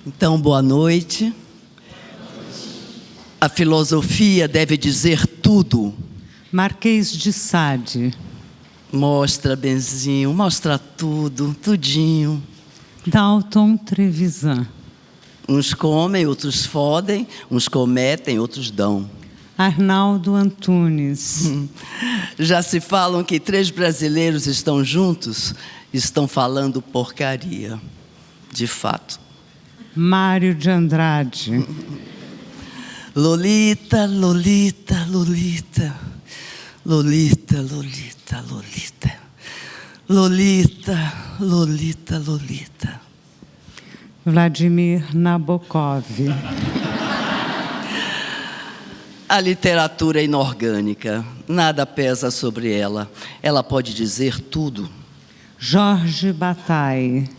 Então, boa noite. A filosofia deve dizer tudo. Marquês de Sade. Mostra, Benzinho, mostra tudo, tudinho. Dalton Trevisan. Uns comem, outros fodem, uns cometem, outros dão. Arnaldo Antunes. Já se falam que 3 brasileiros estão juntos, estão falando porcaria. De fato. Mário de Andrade. Lolita, Lolita, Lolita. Lolita, Lolita, Lolita. Lolita, Lolita, Lolita. Vladimir Nabokov. A literatura é inorgânica, nada pesa sobre ela. Ela pode dizer tudo. Jorge Bataille.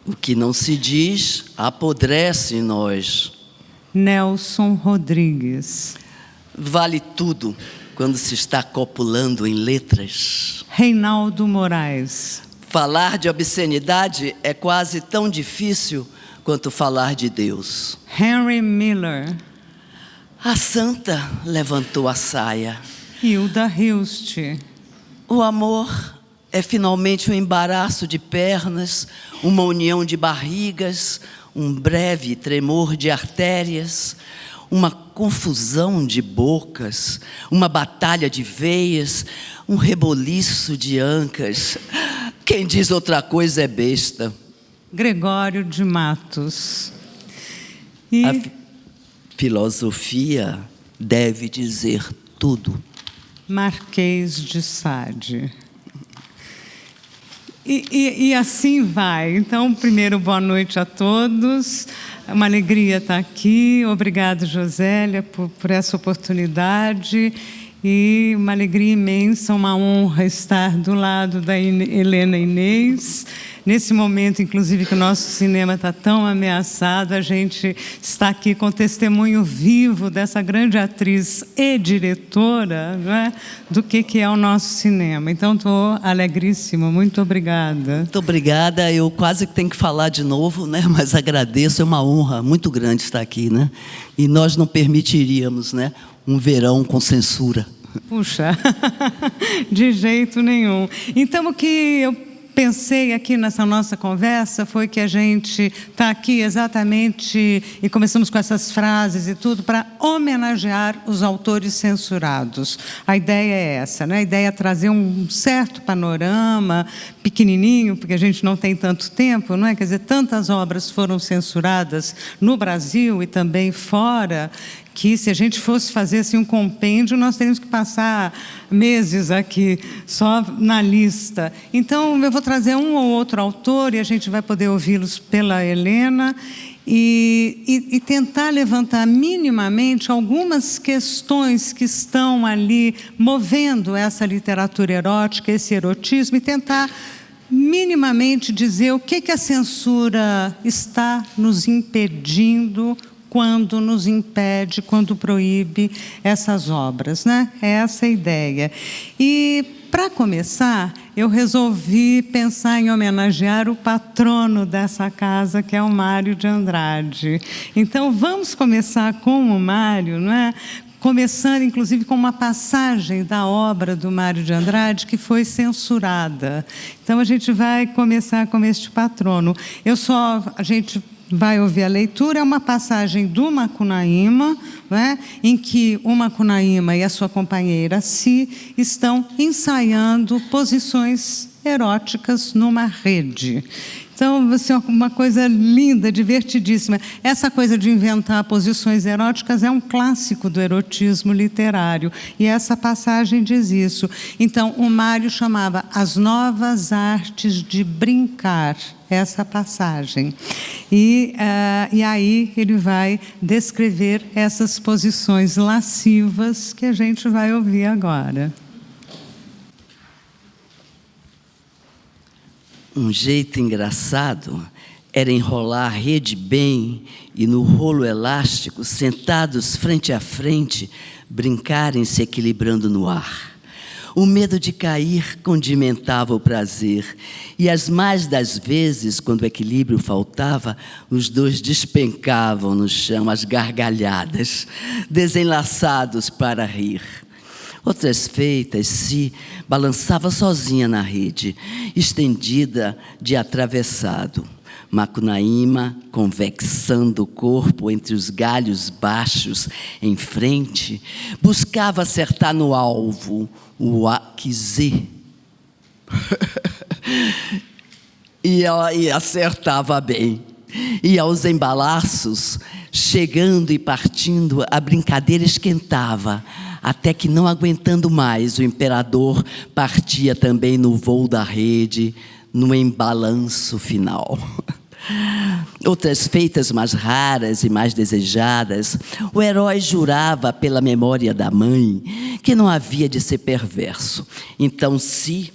O que não se diz, apodrece em nós. Nelson Rodrigues. Vale tudo quando se está copulando em letras. Reinaldo Moraes. Falar de obscenidade é quase tão difícil quanto falar de Deus. Henry Miller. A santa levantou a saia. Hilda Hilst. O amor é finalmente um embaraço de pernas, uma união de barrigas, um breve tremor de artérias, uma confusão de bocas, uma batalha de veias, um reboliço de ancas. Quem diz outra coisa é besta. Gregório de Matos. A filosofia deve dizer tudo. Marquês de Sade. E assim vai. Então, primeiro, boa noite a todos. É uma alegria estar aqui. Obrigado, Josélia, por essa oportunidade. E uma alegria imensa, uma honra estar do lado da Helena Inês. Nesse momento, inclusive, que o nosso cinema está tão ameaçado, a gente está aqui com testemunho vivo dessa grande atriz e diretora, não é? Do que é o nosso cinema. Então, estou alegríssima. Muito obrigada. Muito obrigada. Eu quase que tenho que falar de novo, né? Mas agradeço. É uma honra muito grande estar aqui, né? E nós não permitiríamos, né, um verão com censura. Puxa, de jeito nenhum. Então, o que eu pensei aqui nessa nossa conversa foi que a gente está aqui exatamente, e começamos com essas frases e tudo, para homenagear os autores censurados. A ideia é essa, né? A ideia é trazer um certo panorama, pequenininho, porque a gente não tem tanto tempo, não é? Quer dizer, tantas obras foram censuradas no Brasil e também fora, que se a gente fosse fazer assim, um compêndio, nós teríamos que passar meses aqui só na lista. Então, eu vou trazer um ou outro autor e a gente vai poder ouvi-los pela Helena e tentar levantar minimamente algumas questões que estão ali movendo essa literatura erótica, esse erotismo, e tentar minimamente dizer o que a censura está nos impedindo quando nos impede, quando proíbe essas obras, né? É essa a ideia. E, para começar, eu resolvi pensar em homenagear o patrono dessa casa, que é o Mário de Andrade. Então, vamos começar com o Mário, não é? Começando, inclusive, com uma passagem da obra do Mário de Andrade que foi censurada. Então, a gente vai começar com este patrono. A gente vai ouvir a leitura, é uma passagem do Macunaíma, né, em que o Macunaíma e a sua companheira Si estão ensaiando posições eróticas numa rede. Então, vai ser uma coisa linda, divertidíssima. Essa coisa de inventar posições eróticas é um clássico do erotismo literário, e essa passagem diz isso. Então, o Mário chamava As Novas Artes de Brincar, essa passagem. E aí ele vai descrever essas posições lascivas que a gente vai ouvir agora. Um jeito engraçado era enrolar a rede bem e no rolo elástico, sentados frente a frente, brincarem se equilibrando no ar. O medo de cair condimentava o prazer, e as mais das vezes, quando o equilíbrio faltava, os dois despencavam no chão às gargalhadas, desenlaçados para rir. Outras feitas, se balançava sozinha na rede, estendida de atravessado. Macunaíma, convexando o corpo entre os galhos baixos em frente, buscava acertar no alvo, o aquizê. E acertava bem. E aos embalaços, chegando e partindo, a brincadeira esquentava, até que, não aguentando mais, o imperador partia também no voo da rede, no embalanço final. Outras feitas mais raras e mais desejadas, o herói jurava pela memória da mãe que não havia de ser perverso. Então, se,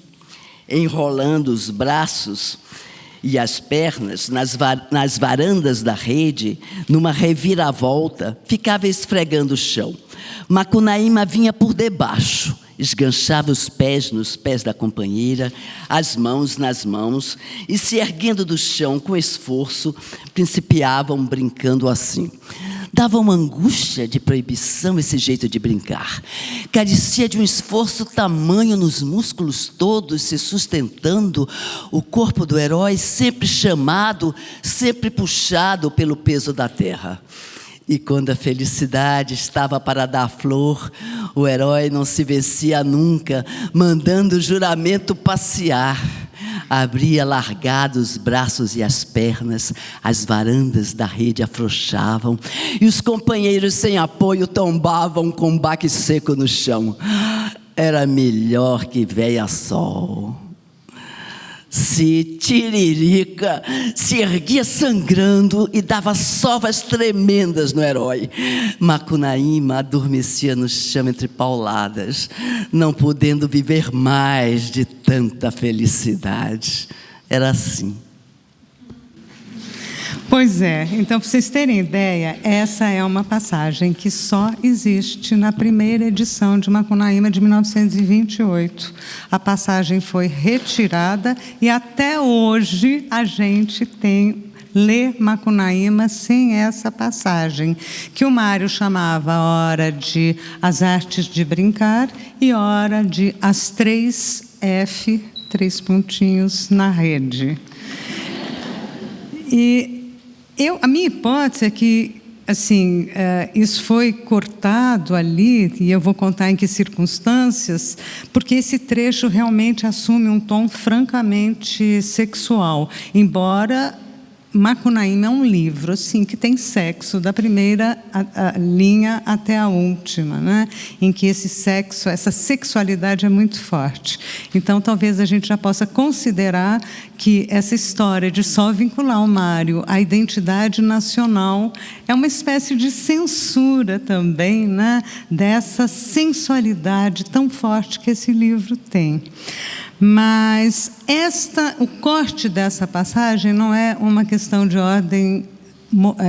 enrolando os braços e as pernas nas varandas da rede, numa reviravolta, ficava esfregando o chão. Macunaíma vinha por debaixo, esganchava os pés nos pés da companheira, as mãos nas mãos, e se erguendo do chão com esforço, principiavam brincando assim. Dava uma angústia de proibição esse jeito de brincar. Carecia de um esforço tamanho nos músculos todos se sustentando, o corpo do herói sempre chamado, sempre puxado pelo peso da terra. E quando a felicidade estava para dar flor, o herói não se vencia nunca, mandando o juramento passear. Abria largados os braços e as pernas, as varandas da rede afrouxavam, e os companheiros sem apoio tombavam com um baque seco no chão. Era melhor que véia sol. Se Tiririca se erguia sangrando e dava sovas tremendas no herói. Macunaíma adormecia no chão entre pauladas, não podendo viver mais de tanta felicidade. Era assim. Pois é, então para vocês terem ideia, essa é uma passagem que só existe na primeira edição de Macunaíma de 1928. A passagem foi retirada e até hoje a gente lê Macunaíma sem essa passagem, que o Mário chamava hora de As Artes de Brincar e hora de As 3F, 3 pontinhos na rede. E a minha hipótese é que, assim, isso foi cortado ali, e eu vou contar em que circunstâncias, porque esse trecho realmente assume um tom francamente sexual, embora Macunaíma é um livro, assim, que tem sexo da primeira linha até a última, né? Em que esse sexo, essa sexualidade é muito forte. Então, talvez a gente já possa considerar que essa história de só vincular o Mário à identidade nacional é uma espécie de censura também, né? Dessa sensualidade tão forte que esse livro tem. Mas o corte dessa passagem não é uma questão de ordem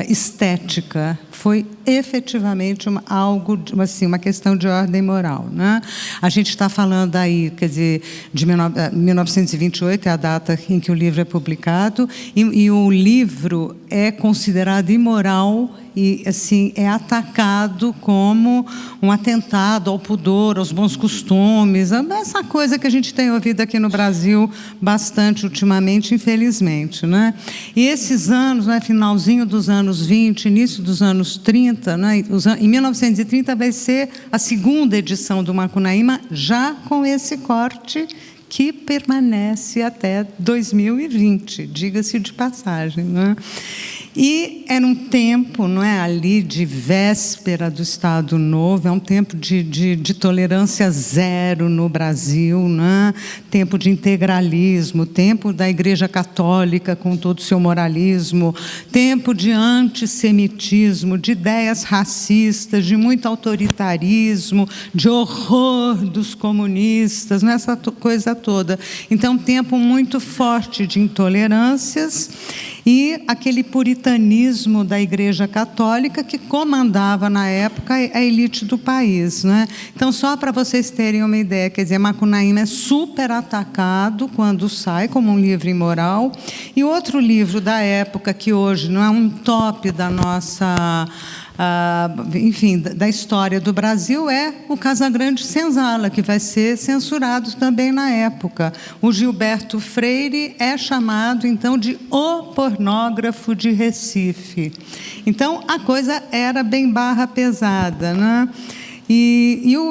estética, foi efetivamente uma questão de ordem moral, né? A gente está falando aí, quer dizer, de 1928 é a data em que o livro é publicado, e o livro é considerado imoral e, assim, é atacado como um atentado ao pudor, aos bons costumes, essa coisa que a gente tem ouvido aqui no Brasil bastante ultimamente, infelizmente, né? E esses anos, né, finalzinho dos anos 20, início dos anos 30, né, em 1930 vai ser a segunda edição do Macunaíma, já com esse corte que permanece até 2020, diga-se de passagem, né? E era um tempo, não é, ali de véspera do Estado Novo, é um tempo de tolerância zero no Brasil, né? Tempo de integralismo, tempo da Igreja Católica com todo o seu moralismo, tempo de antissemitismo, de ideias racistas, de muito autoritarismo, de horror dos comunistas, essa coisa toda. Então, um tempo muito forte de intolerâncias. e aquele puritanismo da Igreja Católica que comandava na época a elite do país, né? Então, só para vocês terem uma ideia, quer dizer, Macunaíma é super atacado quando sai como um livro imoral. E outro livro da época que hoje não é um top da nossa enfim, da história do Brasil é o Casagrande Senzala, que vai ser censurado também na época. O Gilberto Freire é chamado, então, de o pornógrafo de Recife. Então, a coisa era bem barra pesada, né?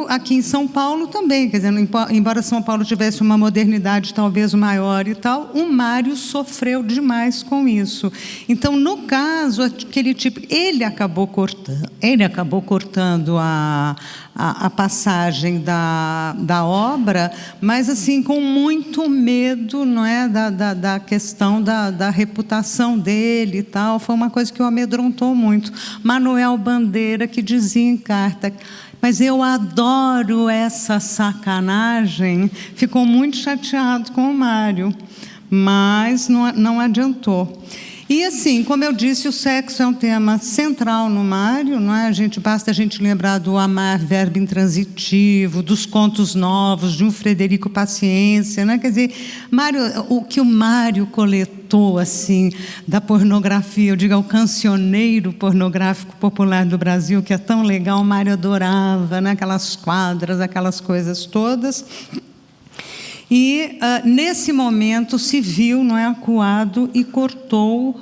Aqui em São Paulo também, quer dizer, embora São Paulo tivesse uma modernidade talvez maior e tal, o Mário sofreu demais com isso. Então, no caso, aquele tipo, ele acabou cortando a passagem da obra, mas assim, com muito medo, não é, da questão da reputação dele e tal. Foi uma coisa que o amedrontou muito. Manuel Bandeira, que dizia em carta: mas eu adoro essa sacanagem, ficou muito chateado com o Mário, mas não adiantou. E assim, como eu disse, o sexo é um tema central no Mário, não é? Basta a gente lembrar do Amar, verbo intransitivo, dos Contos Novos, de um Frederico Paciência, né? Quer dizer, o que o Mário coletou assim da pornografia, eu digo, o cancioneiro pornográfico popular do Brasil, que é tão legal, o Mário adorava, né? Aquelas quadras, aquelas coisas todas. E, nesse momento, se viu, não é, acuado e cortou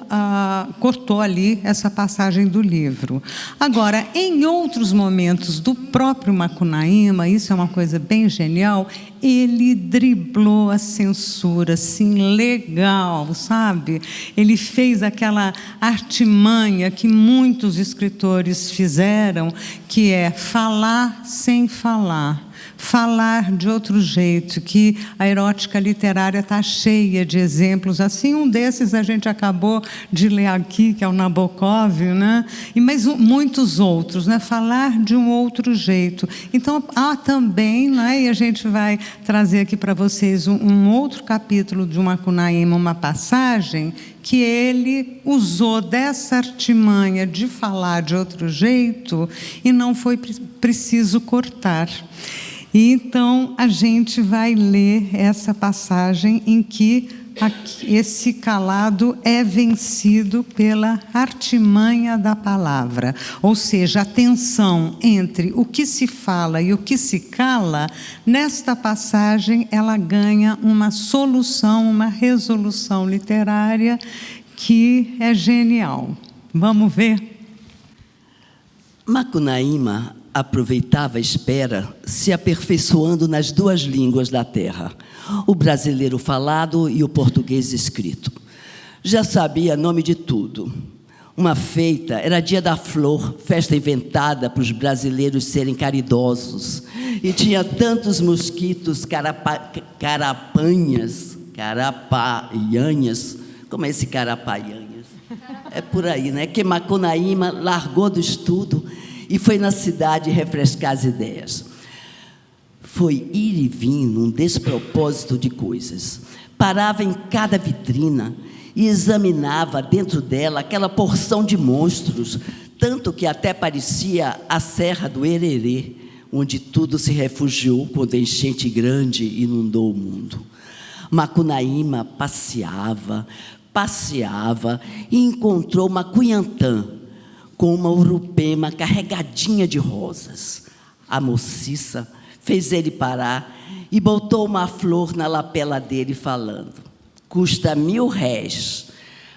ali essa passagem do livro. Agora, em outros momentos do próprio Macunaíma, isso é uma coisa bem genial, ele driblou a censura, assim, legal, sabe? Ele fez aquela artimanha que muitos escritores fizeram, que é falar sem falar. Falar de outro jeito, que a erótica literária está cheia de exemplos assim. Um desses a gente acabou de ler aqui, que é o Nabokov, né? Mas muitos outros, né? Falar de um outro jeito. Então, há também, né? E a gente vai trazer aqui para vocês um outro capítulo de Macunaíma, uma passagem que ele usou dessa artimanha de falar de outro jeito e não foi preciso cortar. E então a gente vai ler essa passagem em que esse calado é vencido pela artimanha da palavra, ou seja, a tensão entre o que se fala e o que se cala, nesta passagem ela ganha uma solução, uma resolução literária que é genial. Vamos ver? Macunaíma aproveitava a espera, se aperfeiçoando nas duas línguas da terra, o brasileiro falado e o português escrito. Já sabia nome de tudo. Uma feita, era dia da flor, festa inventada para os brasileiros serem caridosos. E tinha tantos mosquitos, carapaianhas, como é esse carapaianhas? É por aí, né? Que Macunaíma largou do estudo e foi na cidade refrescar as ideias. Foi ir e vir num despropósito de coisas. Parava em cada vitrina e examinava dentro dela aquela porção de monstros, tanto que até parecia a Serra do Hererê, onde tudo se refugiou quando a enchente grande inundou o mundo. Macunaíma passeava e encontrou Macuiantã, com uma urupema carregadinha de rosas. A mociça fez ele parar e botou uma flor na lapela dele, falando: custa 1.000 réis.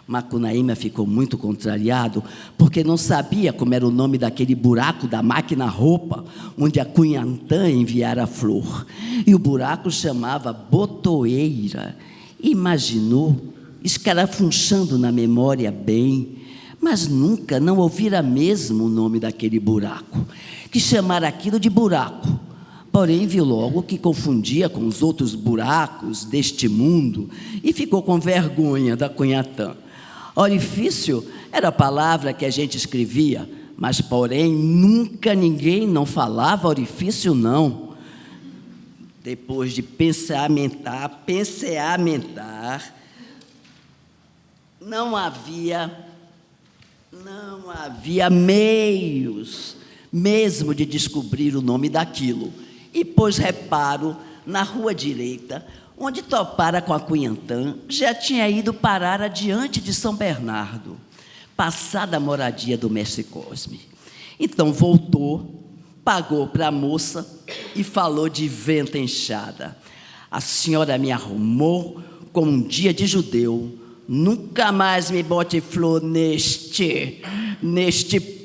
Macunaíma ficou muito contrariado, porque não sabia como era o nome daquele buraco da máquina roupa, onde a Cunhantã enviara a flor. E o buraco chamava Botoeira. Imaginou, escarafunchando na memória bem, mas nunca não ouvira mesmo o nome daquele buraco, que chamara aquilo de buraco. Porém, viu logo que confundia com os outros buracos deste mundo e ficou com vergonha da Cunhatã. Orifício era a palavra que a gente escrevia, mas, porém, nunca ninguém não falava orifício, não. Depois de penseamentar, não havia meios mesmo de descobrir o nome daquilo. E pôs reparo na rua direita, onde topara com a Cunhantã, já tinha ido parar adiante de São Bernardo, passada a moradia do mestre Cosme. Então voltou, pagou para a moça e falou de venta enxada. A senhora me arrumou como um dia de judeu. Nunca mais me bote flor neste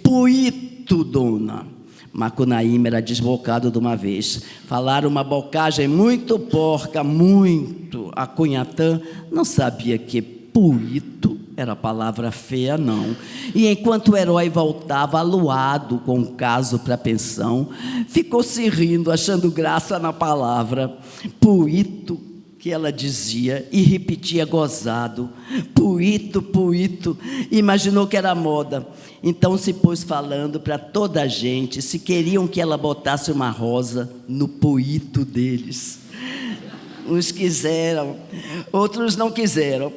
puito, dona. Macunaíma era desbocado de uma vez. Falaram uma bocagem muito porca, muito. A Cunhantã não sabia que puito era palavra feia, não. E enquanto o herói voltava aluado com o caso para a pensão, ficou se rindo, achando graça na palavra. Puito, que ela dizia e repetia gozado. Puito, puito. Imaginou que era moda. Então se pôs falando para toda a gente se queriam que ela botasse uma rosa no puito deles. Uns quiseram, outros não quiseram.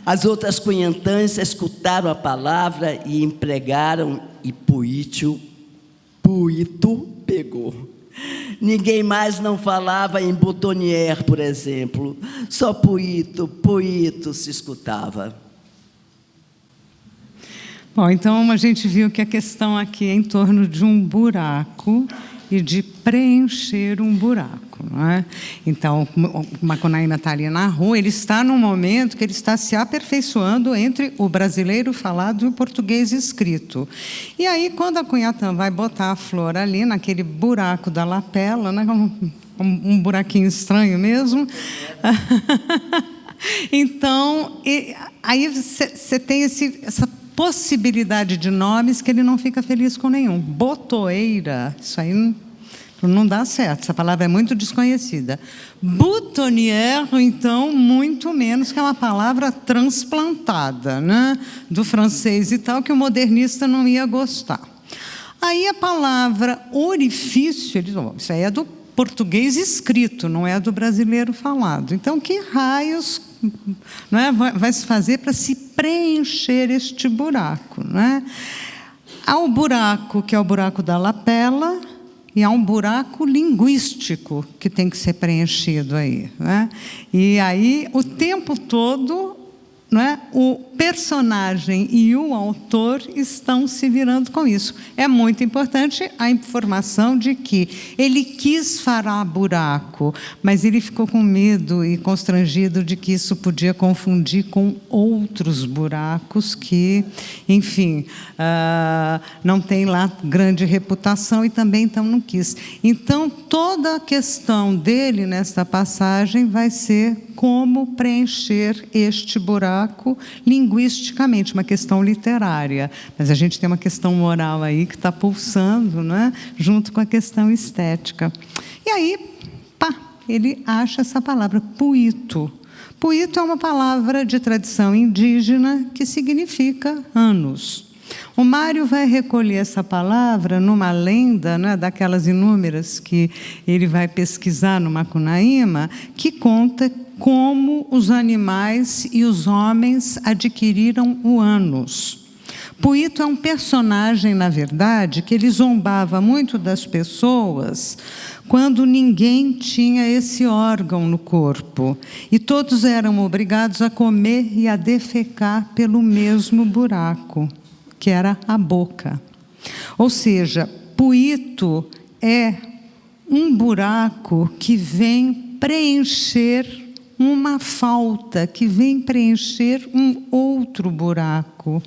As outras cunhantãs escutaram a palavra e empregaram, e puito pegou. Ninguém mais não falava em boutonnière, por exemplo. Só puito se escutava. Bom, então a gente viu que a questão aqui é em torno de um buraco e de preencher um buraco, não é? Então, o Macunaíma está ali na rua, ele está num momento que ele está se aperfeiçoando entre o brasileiro falado e o português escrito. E aí, quando a Cunhantã vai botar a flor ali, naquele buraco da lapela, né, um buraquinho estranho mesmo, então, aí você tem essa possibilidade de nomes que ele não fica feliz com nenhum. Botoeira, isso aí não dá certo, essa palavra é muito desconhecida. Boutonnière, então, muito menos, que é uma palavra transplantada, né, do francês e tal, que o modernista não ia gostar. Aí a palavra orifício, ele diz, isso aí é do português escrito, não é do brasileiro falado. Então, que raios, não é, vai se fazer para se preencher este buraco, não é? Há o buraco, que é o buraco da lapela, e há um buraco linguístico que tem que ser preenchido aí, né? E aí, o tempo todo, não é, o personagem e o autor estão se virando com isso. É muito importante a informação de que ele quis farar buraco, mas ele ficou com medo e constrangido de que isso podia confundir com outros buracos que, enfim, não tem lá grande reputação e também então não quis. Então, toda a questão dele nesta passagem vai ser como preencher este buraco linguisticamente, uma questão literária. Mas a gente tem uma questão moral aí que está pulsando, né, junto com a questão estética. E aí, ele acha essa palavra, puito. Puito é uma palavra de tradição indígena que significa anos. O Mário vai recolher essa palavra numa lenda, né, daquelas inúmeras que ele vai pesquisar no Macunaíma, que conta como os animais e os homens adquiriram o ânus. Puito é um personagem, na verdade, que ele zombava muito das pessoas quando ninguém tinha esse órgão no corpo. E todos eram obrigados a comer e a defecar pelo mesmo buraco, que era a boca. Ou seja, puito é um buraco que vem preencher uma falta, que vem preencher um outro buraco.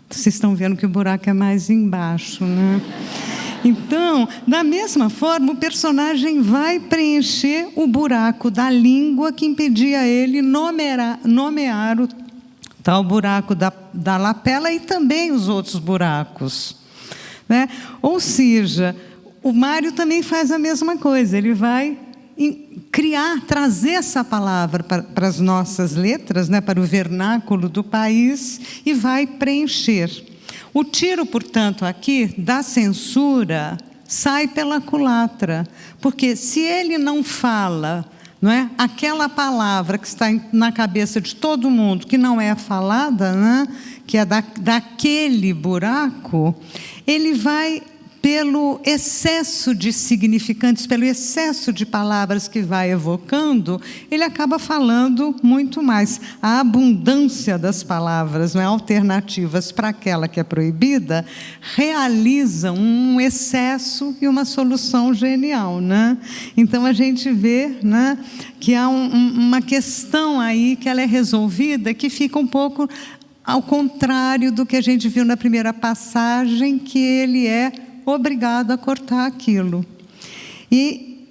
Vocês estão vendo que o buraco é mais embaixo, né? Então, da mesma forma, o personagem vai preencher o buraco da língua que impedia ele nomear o tal buraco da lapela e também os outros buracos, né? Ou seja, o Mário também faz a mesma coisa, ele vai trazer essa palavra para as nossas letras, né, para o vernáculo do país, e vai preencher. O tiro, portanto, aqui da censura sai pela culatra, porque se ele não fala não é? Aquela palavra que está na cabeça de todo mundo, que não é falada, né? Que é daquele buraco, ele vai, pelo excesso de significantes, pelo excesso de palavras que vai evocando, ele acaba falando muito mais. A abundância das palavras, não é, alternativas para aquela que é proibida, realiza um excesso e uma solução genial, né? Então a gente vê, né, que há uma questão aí que ela é resolvida, que fica um pouco ao contrário do que a gente viu na primeira passagem, que ele é obrigado a cortar aquilo. E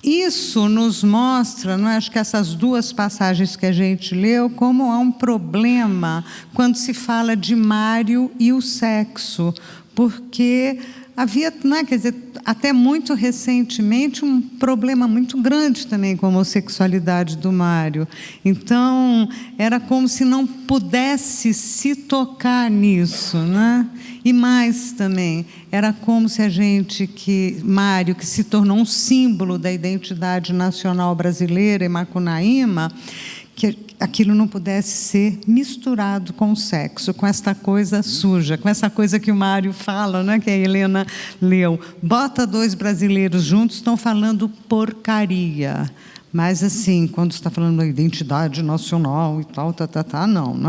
isso nos mostra, não é? Acho que essas duas passagens que a gente leu, como há um problema quando se fala de Mário e o sexo, porque havia, não é, quer dizer, até muito recentemente, um problema muito grande também com a homossexualidade do Mário. Então, era como se não pudesse se tocar nisso, né? E mais também, era como se Mário, que se tornou um símbolo da identidade nacional brasileira, e Macunaíma, que aquilo não pudesse ser misturado com o sexo, com esta coisa suja, com essa coisa que o Mário fala, né, que a Helena leu. Bota dois brasileiros juntos, estão falando porcaria. Mas, assim, quando está falando da identidade nacional e tal,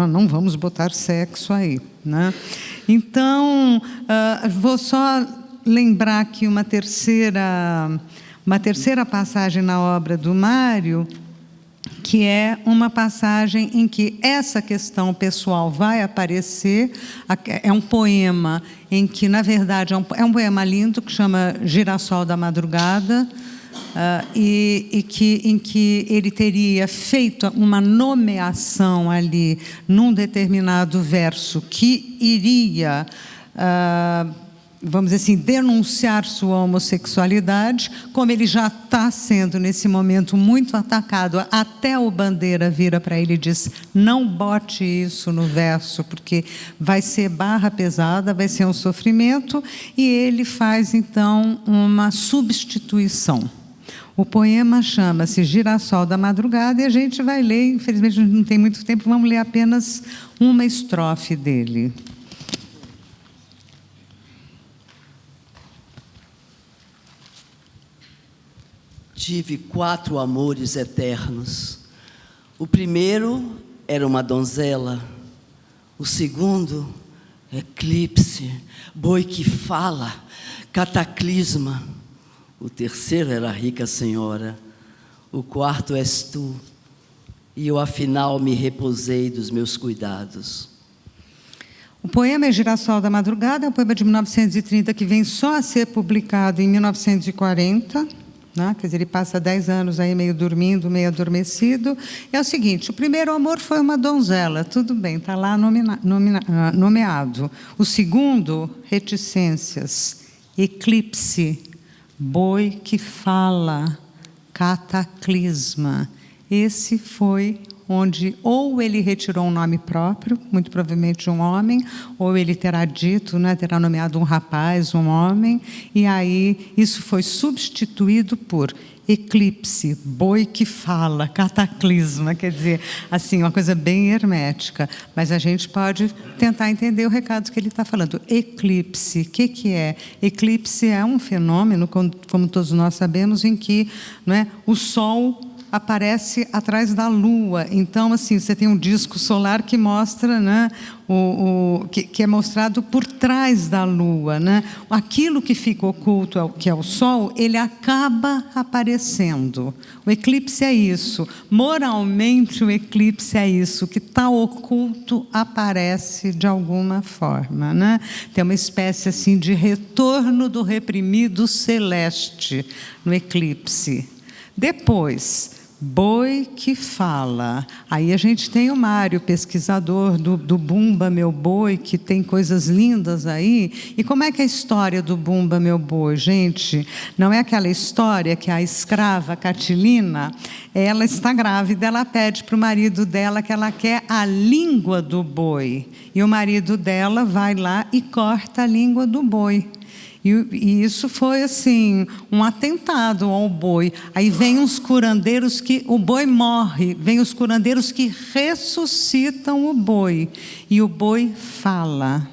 não vamos botar sexo aí, né? Então, vou só lembrar aqui uma terceira passagem na obra do Mário, que é uma passagem em que essa questão pessoal vai aparecer. É um poema em que, na verdade, é um poema lindo que chama Girassol da Madrugada, em que ele teria feito uma nomeação ali num determinado verso que iria, vamos dizer assim, denunciar sua homossexualidade, como ele já está sendo nesse momento muito atacado. Até o Bandeira vira para ele e diz: não bote isso no verso, porque vai ser barra pesada, vai ser um sofrimento, e ele faz então uma substituição. O poema chama-se Girassol da Madrugada, e a gente vai ler, infelizmente não tem muito tempo, vamos ler apenas uma estrofe dele. Tive 4 amores eternos. O primeiro era uma donzela. O segundo, eclipse, boi que fala, cataclisma. O terceiro era a rica senhora. O quarto és tu. E eu, afinal, me repousei dos meus cuidados. O poema é Girassol da Madrugada, é um poema de 1930 que vem só a ser publicado em 1940. Né? Quer dizer, ele passa 10 anos aí meio dormindo, meio adormecido. É o seguinte: o primeiro amor foi uma donzela, tudo bem, está lá nomeado. O segundo, reticências, eclipse, boi que fala, cataclisma. Esse foi onde ou ele retirou um nome próprio, muito provavelmente de um homem, ou ele terá dito, né, terá nomeado um rapaz, um homem, e aí isso foi substituído por eclipse, boi que fala, cataclisma. Quer dizer, assim, uma coisa bem hermética, mas a gente pode tentar entender o recado que ele está falando. Eclipse, o que é? Eclipse é um fenômeno, como todos nós sabemos, em que, não é, o Sol aparece atrás da Lua. Então, assim, você tem um disco solar que mostra, né, que é mostrado por trás da Lua, né? Aquilo que fica oculto, que é o Sol, ele acaba aparecendo. O eclipse é isso. Moralmente, o eclipse é isso. O que está oculto aparece de alguma forma, né? Tem uma espécie assim de retorno do reprimido celeste no eclipse. Depois, boi que fala. Aí a gente tem o Mário, pesquisador do Bumba Meu Boi, que tem coisas lindas aí. E como é que é a história do Bumba Meu Boi? Gente, não é aquela história que a escrava Catilina, ela está grávida, ela pede para o marido dela que ela quer a língua do boi. E o marido dela vai lá e corta a língua do boi. E isso foi assim, um atentado ao boi. Aí vem os curandeiros que o boi morre, vem os curandeiros que ressuscitam o boi, e o boi fala.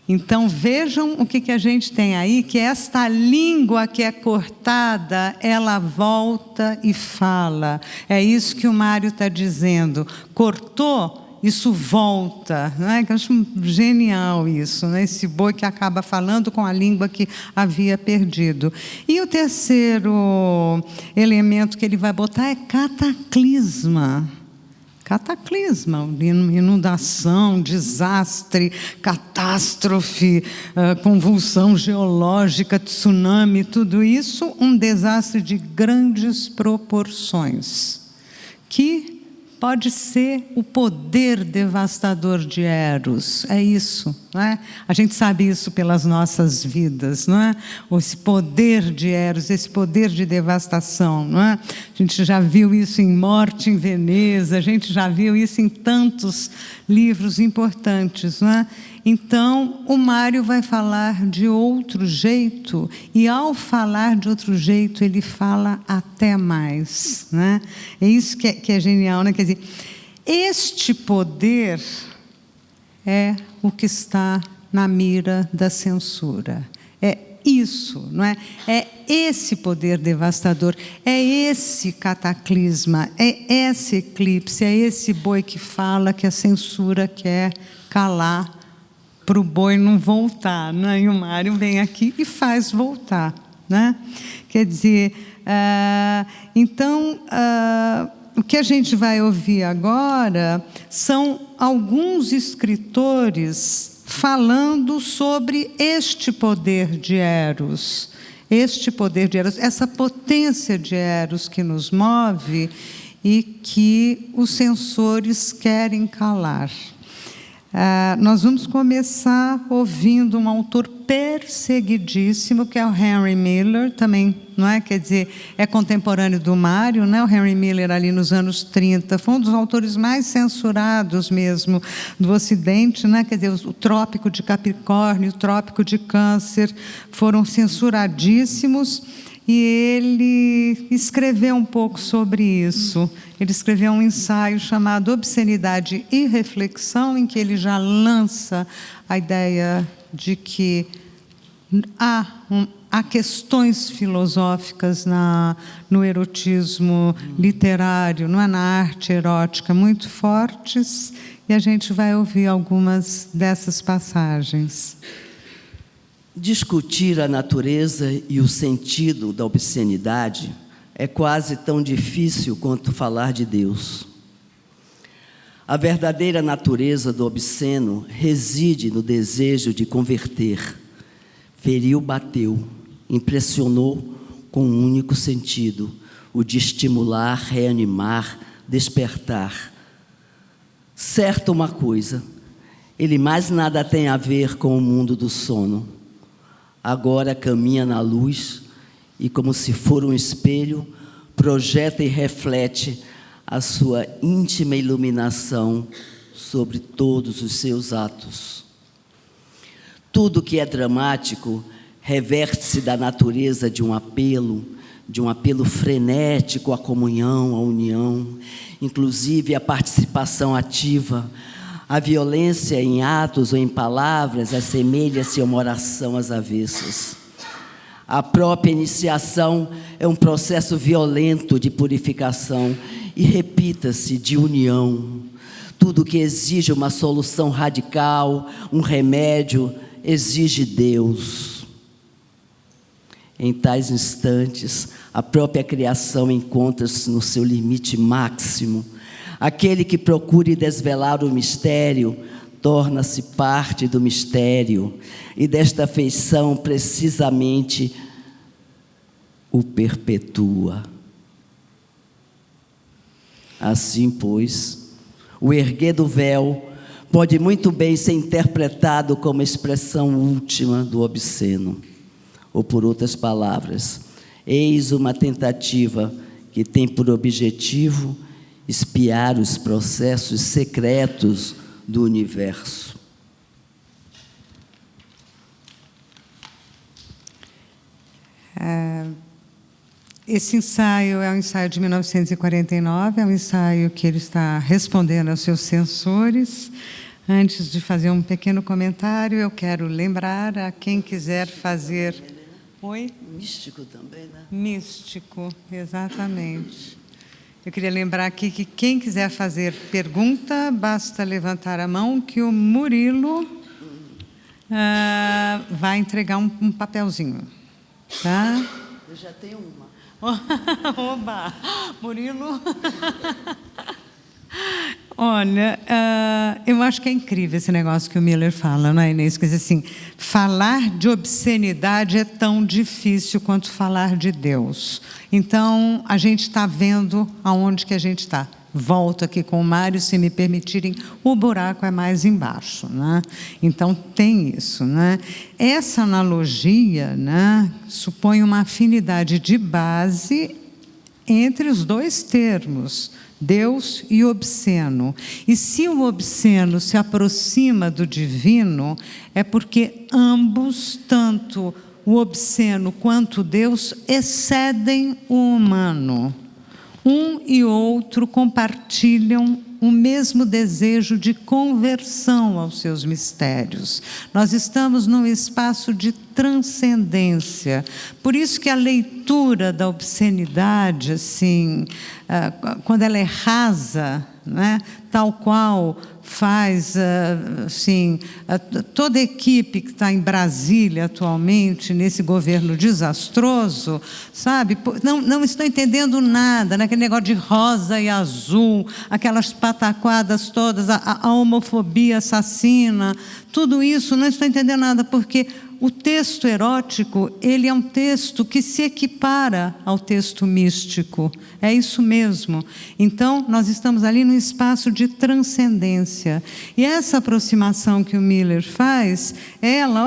Então vejam o que a gente tem aí, que esta língua que é cortada, ela volta e fala. É isso que o Mário está dizendo. Cortou, isso volta, não é? Eu acho genial isso, né? Esse boi que acaba falando com a língua que havia perdido. E o terceiro elemento que ele vai botar é cataclisma. Cataclisma, inundação, desastre, catástrofe, convulsão geológica, tsunami, tudo isso, um desastre de grandes proporções, que pode ser o poder devastador de Eros. É isso, não é? A gente sabe isso pelas nossas vidas, não é? Esse poder de Eros, esse poder de devastação, não é? A gente já viu isso em Morte em Veneza, a gente já viu isso em tantos livros importantes, não é? Então, o Mário vai falar de outro jeito, e ao falar de outro jeito, ele fala até mais, né? É isso que é genial, né? Quer dizer, este poder é o que está na mira da censura. É isso, não é? É esse poder devastador, é esse cataclisma, é esse eclipse, é esse boi que fala que a censura quer calar, para o boi não voltar, né? E o Mário vem aqui e faz voltar, né? Quer dizer, então, o que a gente vai ouvir agora são alguns escritores falando sobre este poder de Eros, essa potência de Eros que nos move e que os censores querem calar. Nós vamos começar ouvindo um autor perseguidíssimo, que é o Henry Miller, também, não é? Quer dizer, é contemporâneo do Mário, né? O Henry Miller, ali nos anos 30, foi um dos autores mais censurados mesmo do Ocidente, né? Quer dizer, o Trópico de Capricórnio, o Trópico de Câncer foram censuradíssimos. E ele escreveu um pouco sobre isso. Ele escreveu um ensaio chamado Obscenidade e Reflexão, em que ele já lança a ideia de que há questões filosóficas no erotismo literário, não é? Na arte erótica, muito fortes, e a gente vai ouvir algumas dessas passagens. Discutir a natureza e o sentido da obscenidade é quase tão difícil quanto falar de Deus. A verdadeira natureza do obsceno reside no desejo de converter. Feriu, bateu, impressionou com um único sentido, o de estimular, reanimar, despertar. Certo uma coisa, ele mais nada tem a ver com o mundo do sono. Agora caminha na luz e, como se for um espelho, projeta e reflete a sua íntima iluminação sobre todos os seus atos. Tudo que é dramático reverte-se da natureza de um apelo frenético à comunhão, à união, inclusive à participação ativa. A violência em atos ou em palavras assemelha-se a uma oração às avessas. A própria iniciação é um processo violento de purificação e, repita-se, de união. Tudo que exige uma solução radical, um remédio, exige Deus. Em tais instantes, a própria criação encontra-se no seu limite máximo. Aquele que procure desvelar o mistério torna-se parte do mistério, e desta feição, precisamente, o perpetua. Assim, pois, o erguer do véu pode muito bem ser interpretado como expressão última do obsceno. Ou, por outras palavras, eis uma tentativa que tem por objetivo espiar os processos secretos do universo. Esse ensaio é um ensaio de 1949, é um ensaio que ele está respondendo aos seus censores. Antes de fazer um pequeno comentário, eu quero lembrar a quem quiser fazer... Oi? Místico também, né? Místico, exatamente. Eu queria lembrar aqui que quem quiser fazer pergunta, basta levantar a mão que o Murilo vai entregar um papelzinho. Tá? Eu já tenho uma. Oba! Murilo... Olha, eu acho que é incrível esse negócio que o Miller fala, não é, Inês? Quer dizer assim, falar de obscenidade é tão difícil quanto falar de Deus. Então, a gente está vendo aonde que a gente está. Volto aqui com o Mário, se me permitirem, o buraco é mais embaixo, né? Então, tem isso, né? Essa analogia, né, supõe uma afinidade de base entre os dois termos, Deus e obsceno. E se o obsceno se aproxima do divino, é porque ambos, tanto o obsceno quanto Deus, excedem o humano. Um e outro compartilham o mesmo desejo de conversão aos seus mistérios. Nós estamos num espaço de transcendência. Por isso que a leitura da obscenidade, assim, quando ela é rasa, né, tal qual faz, assim, toda a equipe que está em Brasília atualmente, nesse governo desastroso, sabe? Não estou entendendo nada, né? Aquele negócio de rosa e azul, aquelas pataquadas todas, a homofobia assassina, tudo isso, não estou entendendo nada, porque o texto erótico, ele é um texto que se equipara ao texto místico. É isso mesmo. Então, nós estamos ali num espaço de transcendência. E essa aproximação que o Miller faz,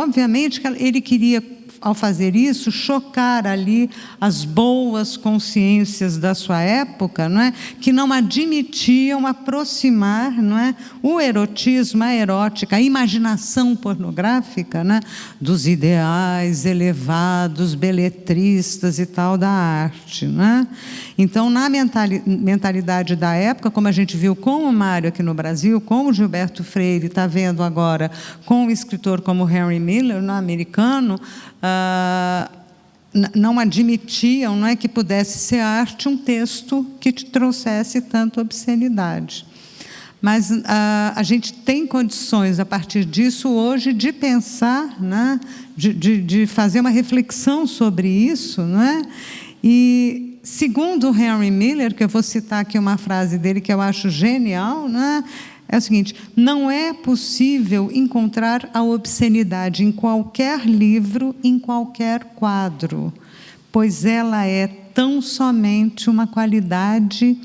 obviamente, ele queria, ao fazer isso, chocar ali as boas consciências da sua época, não é? Que não admitiam aproximar, não é? O erotismo, a erótica, a imaginação pornográfica, né? Dos ideais elevados, beletristas e tal da arte. Né? Então, na mentalidade da época, como a gente viu com o Mário aqui no Brasil, com o Gilberto Freire, está vendo agora com um escritor como Henry Miller, no americano, não admitiam, não é, que pudesse ser arte um texto que te trouxesse tanta obscenidade. Mas a gente tem condições, a partir disso, hoje, de pensar, né, de fazer uma reflexão sobre isso. Né? E, segundo Henry Miller, que eu vou citar aqui uma frase dele que eu acho genial, né, é o seguinte: não é possível encontrar a obscenidade em qualquer livro, em qualquer quadro, pois ela é tão somente uma qualidade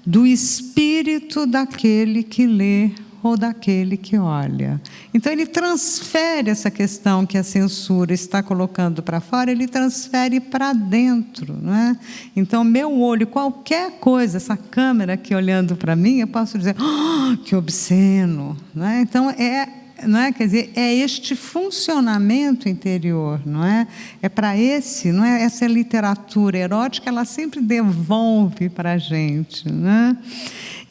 do espírito daquele que lê ou daquele que olha. Então, ele transfere essa questão que a censura está colocando para fora, ele transfere para dentro. Não é? Então, meu olho, qualquer coisa, essa câmera aqui olhando para mim, eu posso dizer, que obsceno. Não é? Então, não é? Quer dizer, é este funcionamento interior, não é? É para não é? Essa literatura erótica, ela sempre devolve para a gente, né?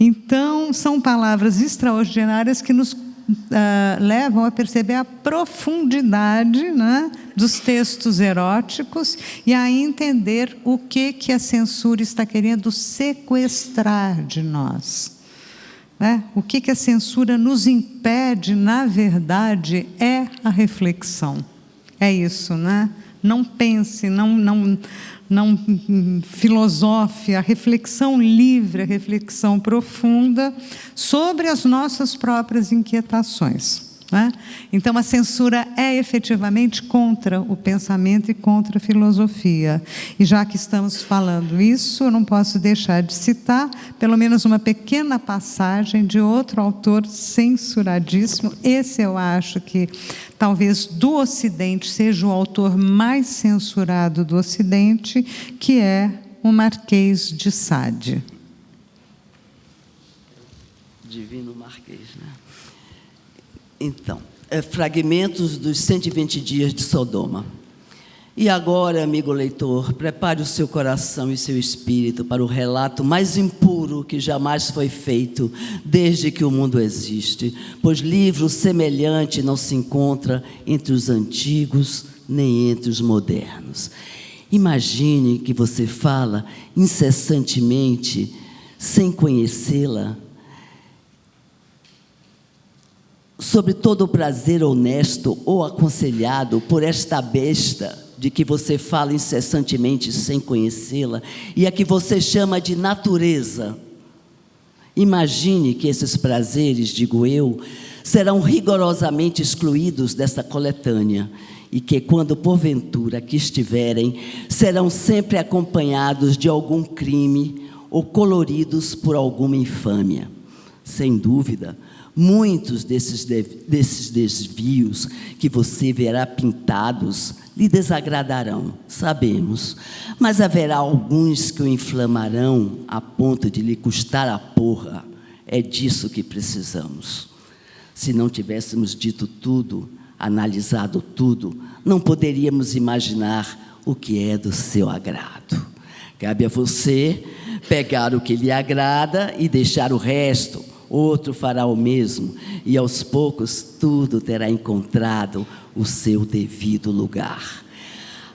Então, são palavras extraordinárias que nos levam a perceber a profundidade, né, dos textos eróticos e a entender o que a censura está querendo sequestrar de nós. O que a censura nos impede, na verdade, é a reflexão. É isso, né? Não pense, não filosofe, a reflexão livre, a reflexão profunda sobre as nossas próprias inquietações. Né? Então, a censura é efetivamente contra o pensamento e contra a filosofia. E já que estamos falando isso, eu não posso deixar de citar pelo menos uma pequena passagem de outro autor censuradíssimo. Esse eu acho que talvez do Ocidente seja o autor mais censurado do Ocidente, que é o Marquês de Sade. Divino Marquês, né? Então, fragmentos dos 120 dias de Sodoma. E agora, amigo leitor, prepare o seu coração e seu espírito para o relato mais impuro que jamais foi feito desde que o mundo existe, pois livro semelhante não se encontra entre os antigos nem entre os modernos. Imagine que você fala incessantemente, sem conhecê-la, sobre todo o prazer honesto ou aconselhado por esta besta de que você fala incessantemente sem conhecê-la e a que você chama de natureza. Imagine que esses prazeres, digo eu, serão rigorosamente excluídos dessa coletânea e que, quando porventura aqui estiverem, serão sempre acompanhados de algum crime ou coloridos por alguma infâmia. Sem dúvida, muitos desses desvios que você verá pintados lhe desagradarão, sabemos, mas haverá alguns que o inflamarão a ponto de lhe custar a porra. É disso que precisamos. Se não tivéssemos dito tudo, analisado tudo, não poderíamos imaginar o que é do seu agrado. Cabe a você pegar o que lhe agrada e deixar o resto. Outro fará o mesmo, e aos poucos tudo terá encontrado o seu devido lugar.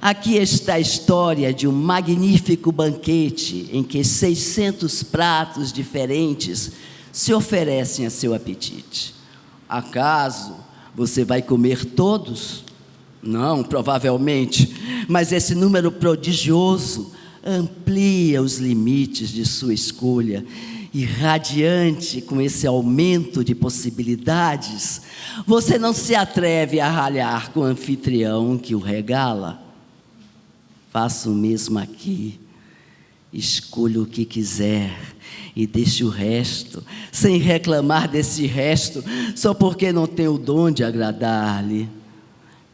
Aqui está a história de um magnífico banquete em que 600 pratos diferentes se oferecem a seu apetite. Acaso você vai comer todos? Não, provavelmente, mas esse número prodigioso amplia os limites de sua escolha. E radiante com esse aumento de possibilidades, você não se atreve a ralhar com o anfitrião que o regala? Faça o mesmo aqui. Escolha o que quiser e deixe o resto, sem reclamar desse resto, só porque não tem o dom de agradar-lhe.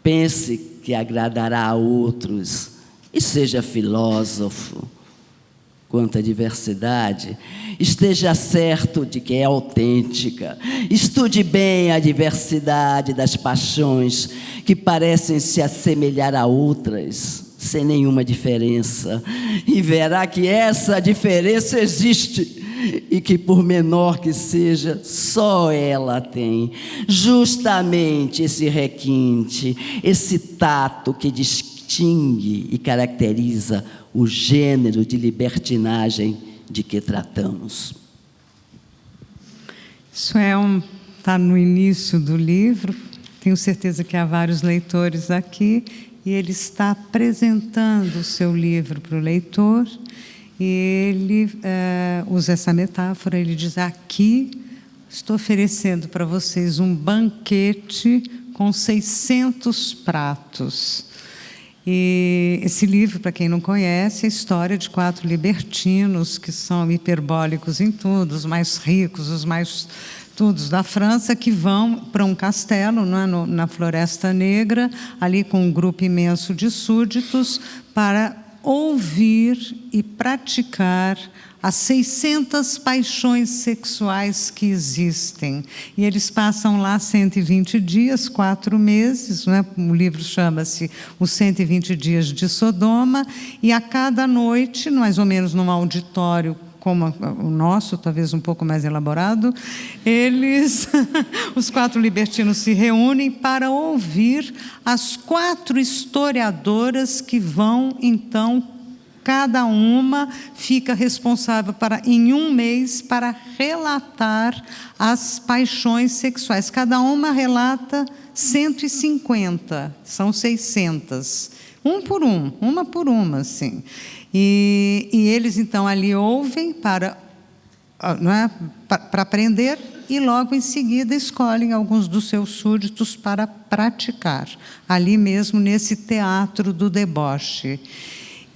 Pense que agradará a outros e seja filósofo. Quanto à diversidade, esteja certo de que é autêntica. Estude bem a diversidade das paixões que parecem se assemelhar a outras, sem nenhuma diferença, e verá que essa diferença existe e que, por menor que seja, só ela tem justamente esse requinte, esse tato que distingue e caracteriza o gênero de libertinagem de que tratamos. Isso está no início do livro, tenho certeza que há vários leitores aqui, e ele está apresentando o seu livro para o leitor, e ele usa essa metáfora, ele diz: aqui estou oferecendo para vocês um banquete com 600 pratos. E esse livro, para quem não conhece, é a história de 4 libertinos que são hiperbólicos em tudo, os mais ricos, os mais todos da França, que vão para um castelo, não é, na Floresta Negra, ali com um grupo imenso de súditos, para ouvir e praticar as 600 paixões sexuais que existem. E eles passam lá 120 dias, 4 meses, não é? O livro chama-se Os 120 Dias de Sodoma, e a cada noite, mais ou menos num auditório como o nosso, talvez um pouco mais elaborado, os 4 libertinos se reúnem para ouvir as 4 historiadoras que vão, então, cada uma fica responsável em um mês, para relatar as paixões sexuais. Cada uma relata 150, são 600. Uma por uma, assim. E eles, então, ali ouvem para aprender e logo em seguida escolhem alguns dos seus súditos para praticar, ali mesmo nesse teatro do deboche.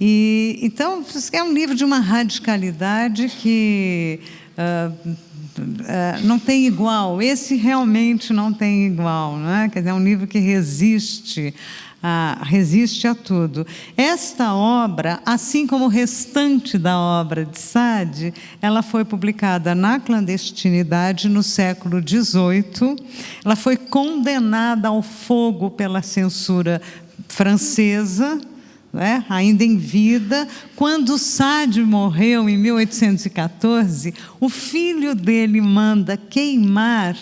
Então, é um livro de uma radicalidade que não tem igual. Esse realmente não tem igual, não é? Quer dizer, é um livro que resiste a tudo. Esta obra, assim como o restante da obra de Sade, ela foi publicada na clandestinidade no século XVIII. Ela foi condenada ao fogo pela censura francesa, né, ainda em vida. Quando Sade morreu, em 1814, o filho dele manda queimar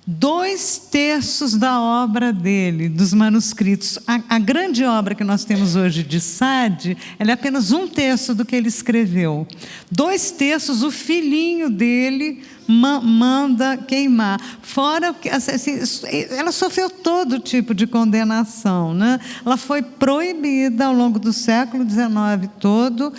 2/3 da obra dele, dos manuscritos. A grande obra que nós temos hoje de Sade, ela é apenas 1/3 do que ele escreveu. 2/3 o filhinho dele manda queimar. Fora que assim, ela sofreu todo tipo de condenação, né? Ela foi proibida ao longo do século XIX todo.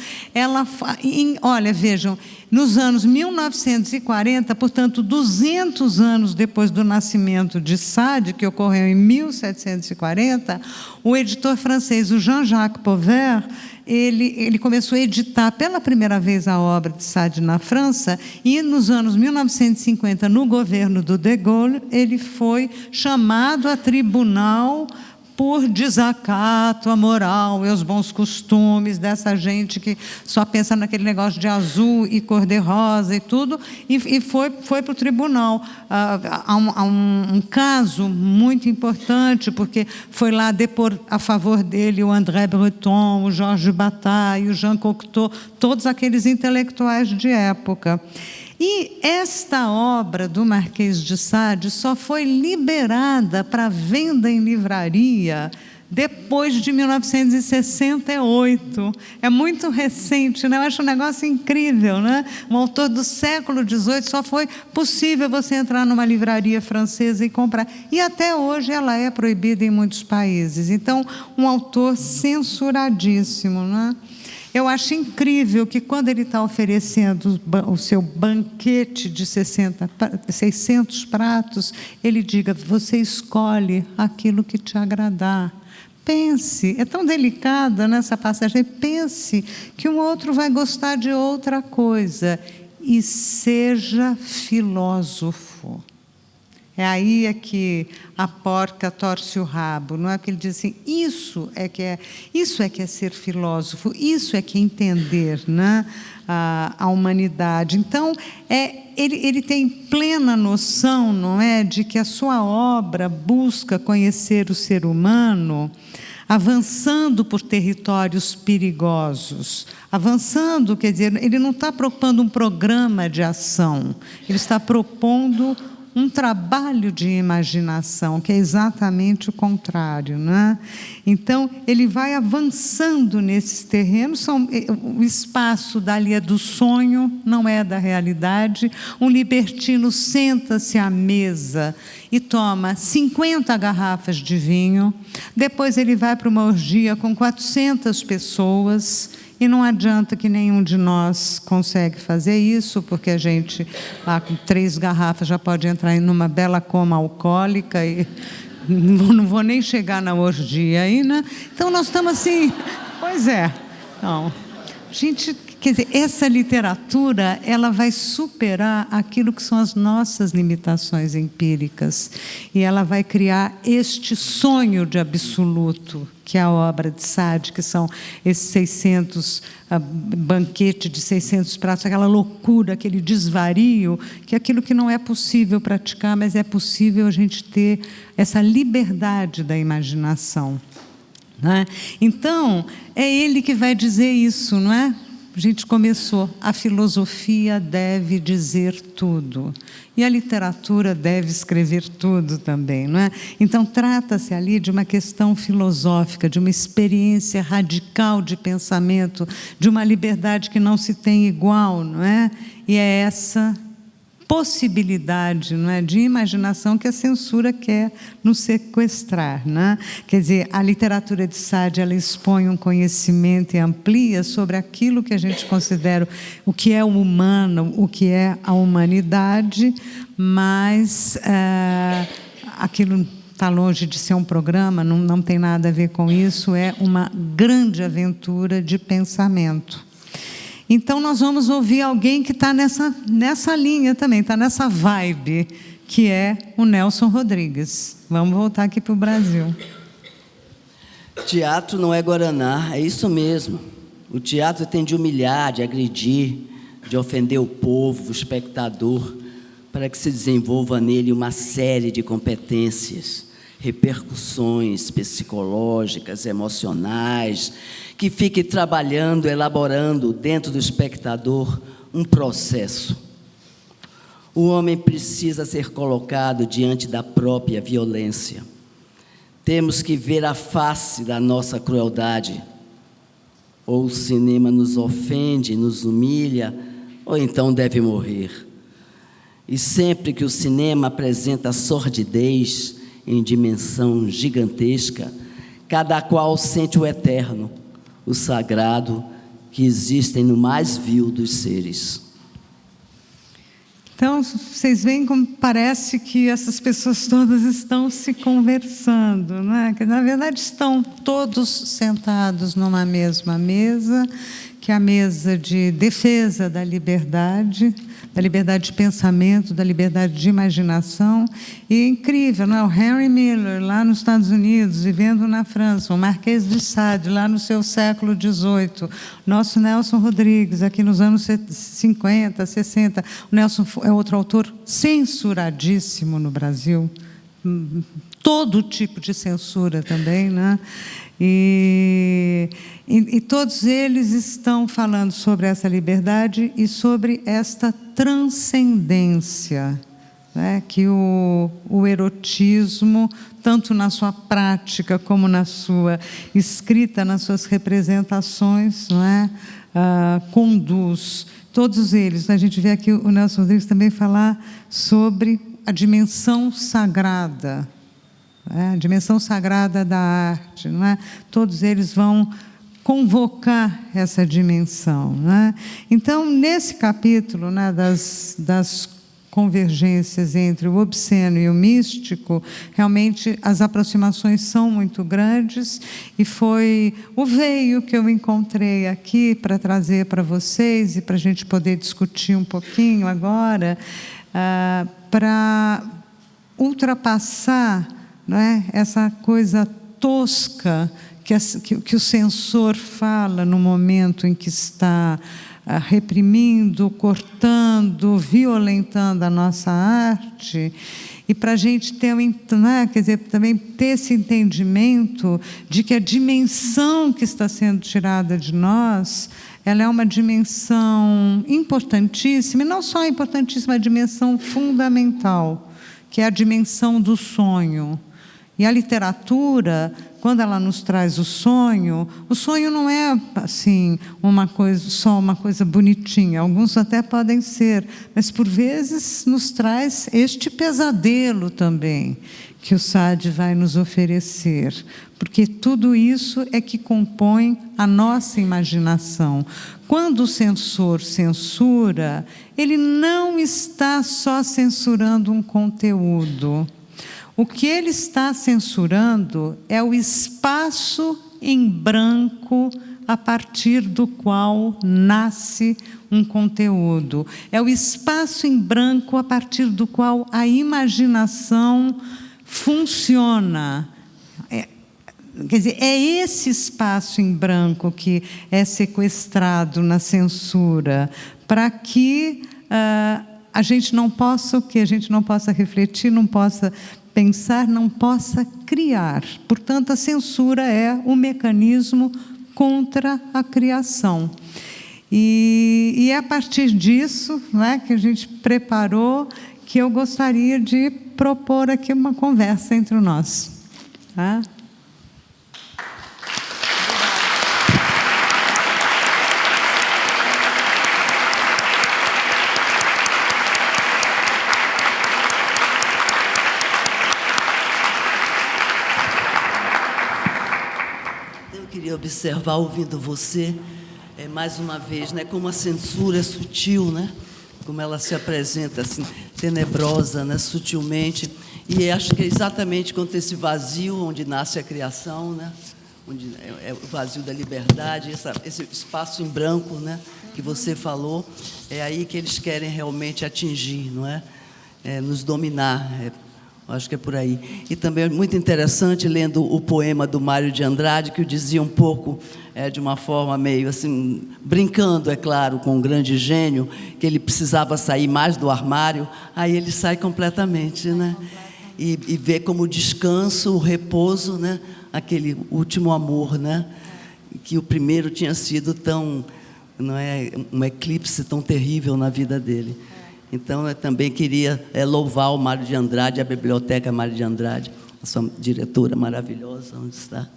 Olha, vejam, nos anos 1940, portanto, 200 anos depois do nascimento de Sade, que ocorreu em 1740, o editor francês, o Jean-Jacques Pauvert, ele começou a editar pela primeira vez a obra de Sade na França, e nos anos 1950, no governo do De Gaulle, ele foi chamado a tribunal por desacato à moral e aos bons costumes dessa gente que só pensa naquele negócio de azul e cor-de-rosa e tudo, e foi para o tribunal. Há um caso muito importante, porque foi lá depor a favor dele o André Breton, o Georges Bataille, o Jean Cocteau, todos aqueles intelectuais de época. E esta obra do Marquês de Sade só foi liberada para venda em livraria depois de 1968. É muito recente, né? Eu acho um negócio incrível, né? Um autor do século XVIII, só foi possível você entrar numa livraria francesa e comprar. E até hoje ela é proibida em muitos países. Então, um autor censuradíssimo, né? Eu acho incrível que, quando ele está oferecendo o seu banquete de 600 pratos, ele diga: você escolhe aquilo que te agradar. Pense, é tão delicada nessa passagem, pense que um outro vai gostar de outra coisa, e seja filósofo. É aí que a porca torce o rabo, não é? Porque ele diz assim: isso é que é ser filósofo, isso é que é entender, né, a humanidade. Então, ele tem plena noção, não é, de que a sua obra busca conhecer o ser humano, avançando por territórios perigosos. Avançando, quer dizer, ele não está propondo um programa de ação, ele está propondo um trabalho de imaginação, que é exatamente o contrário, né? Então, ele vai avançando nesses terrenos. O espaço dali é do sonho, não é da realidade. Um libertino senta-se à mesa e toma 50 garrafas de vinho, depois ele vai para uma orgia com 400 pessoas, e não adianta que nenhum de nós consegue fazer isso, porque a gente, lá com 3 garrafas, já pode entrar em uma bela coma alcoólica, e não vou nem chegar na orgia aí, né? Então, nós estamos assim, pois é. Não. Gente, quer dizer, essa literatura, ela vai superar aquilo que são as nossas limitações empíricas, e ela vai criar este sonho de absoluto, que é a obra de Sade, que são esses 600, banquete de 600 pratos, aquela loucura, aquele desvario, que é aquilo que não é possível praticar, mas é possível a gente ter essa liberdade da imaginação, né? Então, é ele que vai dizer isso, não é? A gente começou, a filosofia deve dizer tudo, e a literatura deve escrever tudo também, não é? Então, trata-se ali de uma questão filosófica, de uma experiência radical de pensamento, de uma liberdade que não se tem igual, não é? E é essa possibilidade, não é, de imaginação que a censura quer nos sequestrar, né? Quer dizer, a literatura de Sade, ela expõe um conhecimento e amplia sobre aquilo que a gente considera o que é o humano, o que é a humanidade, mas aquilo está longe de ser um programa, não tem nada a ver com isso, é uma grande aventura de pensamento. Então, nós vamos ouvir alguém que está nessa linha também, está nessa vibe, que é o Nelson Rodrigues. Vamos voltar aqui para o Brasil. Teatro não é Guaraná, é isso mesmo. O teatro tem de humilhar, de agredir, de ofender o povo, o espectador, para que se desenvolva nele uma série de competências. repercussões psicológicas, emocionais, que fique trabalhando, elaborando dentro do espectador um processo. O homem precisa ser colocado diante da própria violência. Temos que ver a face da nossa crueldade. Ou o cinema nos ofende, nos humilha, ou então deve morrer. E sempre que o cinema apresenta sordidez em dimensão gigantesca, cada qual sente o eterno, o sagrado, que existem no mais vil dos seres. Então, vocês veem como parece que essas pessoas todas estão se conversando, né? Que, na verdade, estão todos sentados numa mesma mesa, que é a mesa de defesa da liberdade de pensamento, da liberdade de imaginação. E é incrível, não é? O Henry Miller, lá nos Estados Unidos, vivendo na França, o Marquês de Sade, lá no seu século XVIII, nosso Nelson Rodrigues, aqui nos anos 50, 60. O Nelson é outro autor censuradíssimo no Brasil, todo tipo de censura também, né? E todos eles estão falando sobre essa liberdade e sobre esta transcendência, né, que o erotismo, tanto na sua prática como na sua escrita, nas suas representações, não é, conduz. Todos eles, né, a gente vê aqui o Nelson Rodrigues também falar sobre a dimensão sagrada, a dimensão sagrada da arte, não é? Todos eles vão convocar essa dimensão, né? Então, nesse capítulo, né, das convergências entre o obsceno e o místico, realmente as aproximações são muito grandes, e foi o veio que eu encontrei aqui para trazer para vocês e para a gente poder discutir um pouquinho agora, para ultrapassar, não é, essa coisa tosca que o censor fala no momento em que está reprimindo, cortando, violentando a nossa arte, e para a gente ter quer dizer, também ter esse entendimento de que a dimensão que está sendo tirada de nós, ela é uma dimensão importantíssima, e não só importantíssima, a dimensão fundamental, que é a dimensão do sonho. E a literatura, quando ela nos traz o sonho não é assim só uma coisa bonitinha, alguns até podem ser, mas por vezes nos traz este pesadelo também, que o Sade vai nos oferecer, porque tudo isso é que compõe a nossa imaginação. Quando o censor censura, ele não está só censurando um conteúdo. O que ele está censurando é o espaço em branco a partir do qual nasce um conteúdo. É o espaço em branco a partir do qual a imaginação funciona. Quer dizer, é esse espaço em branco que é sequestrado na censura, para que a gente não possa refletir, não possa pensar, não possa criar. Portanto, a censura é um mecanismo contra a criação. E é a partir disso, né, que a gente preparou, que eu gostaria de propor aqui uma conversa entre nós. Tá? Observar, ouvindo você, mais uma vez, né, como a censura é sutil, né, como ela se apresenta assim, tenebrosa, né, sutilmente, e acho que é exatamente contra esse vazio onde nasce a criação, né, onde é o vazio da liberdade, esse espaço em branco, né, que você falou, é aí que eles querem realmente atingir, não é? Nos dominar. Acho que é por aí. E também é muito interessante, lendo o poema do Mário de Andrade, que o dizia um pouco, de uma forma meio assim, brincando, é claro, com um grande gênio, que ele precisava sair mais do armário, aí ele sai completamente, né? e ver como descanso, o repouso, né? Aquele último amor, né? Que o primeiro tinha sido tão, não é, um eclipse tão terrível na vida dele. Então, eu também queria louvar o Mário de Andrade, a Biblioteca Mário de Andrade, a sua diretora maravilhosa, onde está.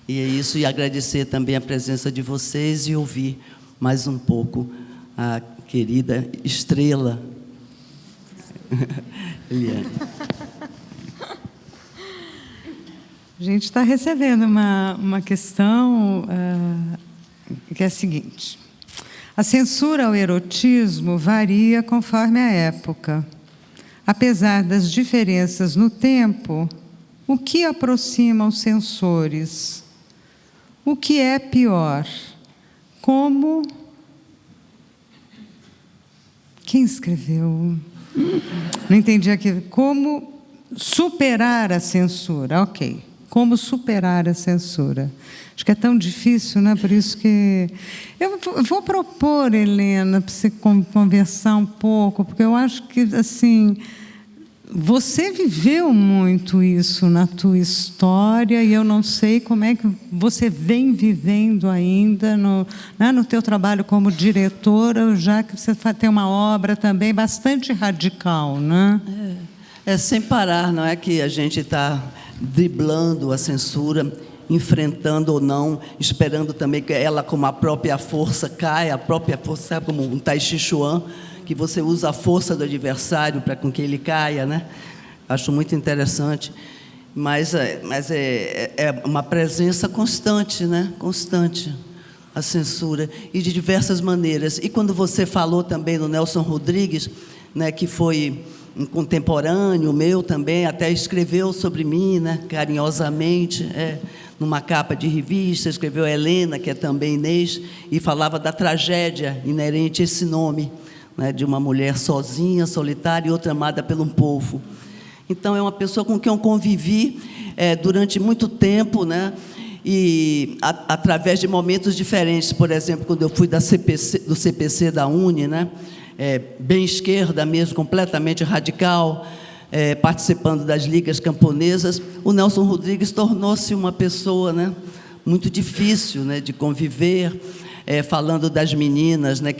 E é isso, e agradecer também a presença de vocês e ouvir mais um pouco a querida estrela, Eliane. A gente está recebendo uma questão que é a seguinte: a censura ao erotismo varia conforme a época. Apesar das diferenças no tempo, o que aproxima os censores? O que é pior? Como... Quem escreveu? Não entendi aqui. Como superar a censura? Ok. Como superar a censura? Acho que é tão difícil, né? Por isso que... Eu vou propor, Helena, para você conversar um pouco, porque eu acho que, assim, você viveu muito isso na tua história e eu não sei como é que você vem vivendo ainda no teu trabalho como diretora, já que você tem uma obra também bastante radical, né? É sem parar, não é que a gente está driblando a censura, enfrentando ou não, esperando também que ela, como a própria força, caia, a própria força, sabe, como um Tai Chi Chuan, que você usa a força do adversário para com que ele caia, né? Acho muito interessante, mas é uma presença constante, né? Constante, a censura, e de diversas maneiras. E quando você falou também do Nelson Rodrigues, né, que foi um contemporâneo meu também, até escreveu sobre mim, né, carinhosamente, numa capa de revista, escreveu Helena, que é também Inês, e falava da tragédia inerente a esse nome, né, de uma mulher sozinha, solitária, e outra amada por um povo. Então, é uma pessoa com quem eu convivi durante muito tempo, né, e através de momentos diferentes. Por exemplo, quando eu fui do CPC da UNE, né, bem esquerda mesmo, completamente radical, participando das ligas camponesas, o Nelson Rodrigues tornou-se uma pessoa, né, muito difícil, né, de conviver, falando das meninas, né,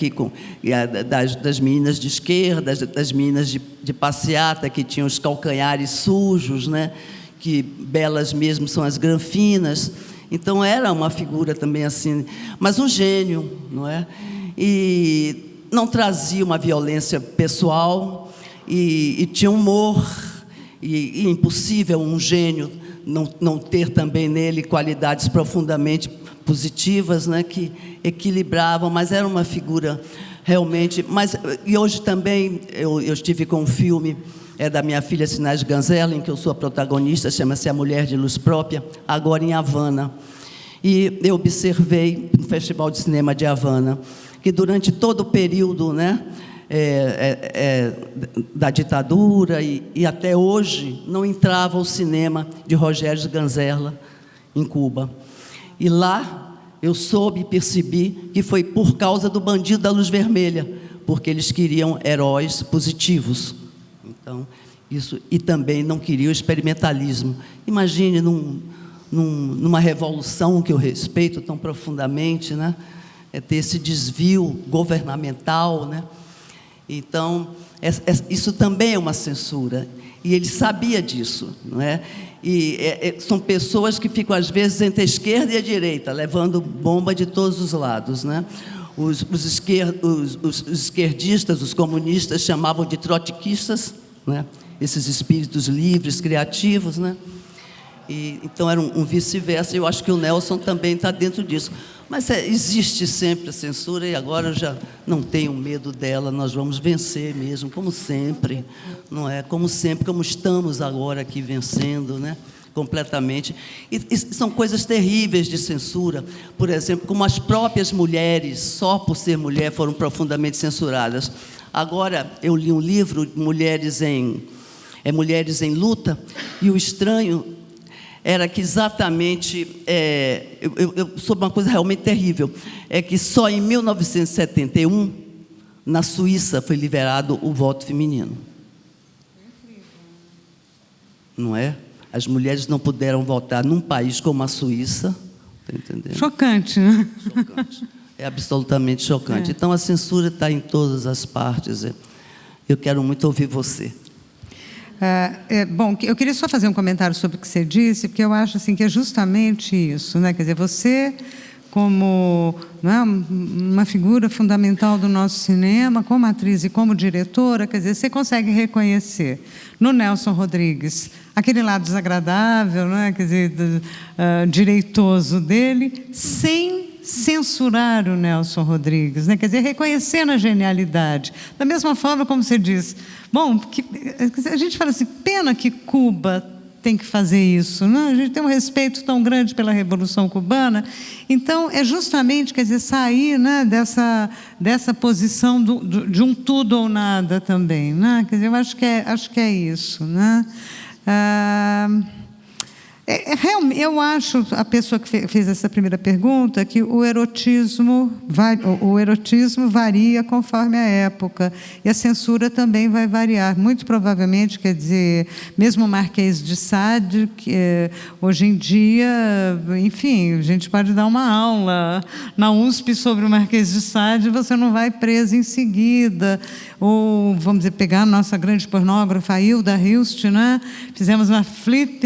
das meninas de esquerda, das meninas de passeata, que tinham os calcanhares sujos, né, que belas mesmo são as granfinas. Então, era uma figura também assim, mas um gênio, não é? E não trazia uma violência pessoal e tinha humor, e impossível um gênio não ter também nele qualidades profundamente positivas, né, que equilibravam, mas era uma figura realmente... E hoje também eu estive com um filme da minha filha Sinais Ganzella, em que eu sou a protagonista, chama-se A Mulher de Luz Própria, agora em Havana. E eu observei no Festival de Cinema de Havana que durante todo o período, né, da ditadura e até hoje, não entrava o cinema de Rogério Ganzella em Cuba. E lá eu soube e percebi que foi por causa do Bandido da Luz Vermelha, porque eles queriam heróis positivos. Então, isso, e também não queriam experimentalismo. Imagine numa revolução que eu respeito tão profundamente, né? Ter esse desvio governamental, né? Então, isso também é uma censura, e ele sabia disso, não é? E são pessoas que ficam, às vezes, entre a esquerda e a direita, levando bomba de todos os lados, né? Os esquerdistas, os comunistas, chamavam de trotskistas, né? Esses espíritos livres, criativos, né? Então, era um vice-versa, e eu acho que o Nelson também está dentro disso. Mas existe sempre a censura, e agora eu já não tenho medo dela, nós vamos vencer mesmo, como sempre, não é? Como sempre, como estamos agora aqui vencendo, né? Completamente. E são coisas terríveis de censura, por exemplo, como as próprias mulheres, só por ser mulher, foram profundamente censuradas. Agora, eu li um livro, Mulheres em Luta, e o estranho era que exatamente, eu soube uma coisa realmente terrível, é que só em 1971, na Suíça, foi liberado o voto feminino. não é? As mulheres não puderam votar num país como a Suíça, está entendendo? Chocante, né? Chocante. É absolutamente chocante. Então, a censura está em todas as partes. Eu quero muito ouvir você. Bom, eu queria só fazer um comentário sobre o que você disse, porque eu acho assim, que é justamente isso, né? Quer dizer, você, como, né, uma figura fundamental do nosso cinema, como atriz e como diretora, quer dizer, você consegue reconhecer no Nelson Rodrigues aquele lado desagradável, né? Quer dizer, direitoso dele, sem censurar o Nelson Rodrigues, né? Quer dizer, reconhecendo a genialidade. Da mesma forma como você diz, bom, a gente fala assim, pena que Cuba tem que fazer isso, né? A gente tem um respeito tão grande pela Revolução Cubana, então é justamente, quer dizer, sair, né, dessa posição de um tudo ou nada também, né? Quer dizer, eu acho que é isso, né? Eu acho, a pessoa que fez essa primeira pergunta, que o erotismo varia conforme a época, e a censura também vai variar. Muito provavelmente, quer dizer, mesmo o Marquês de Sade, que hoje em dia, enfim, a gente pode dar uma aula na USP sobre o Marquês de Sade, você não vai preso em seguida. Ou, vamos dizer, pegar a nossa grande pornógrafa, a Hilda Hilst, né? Fizemos uma flip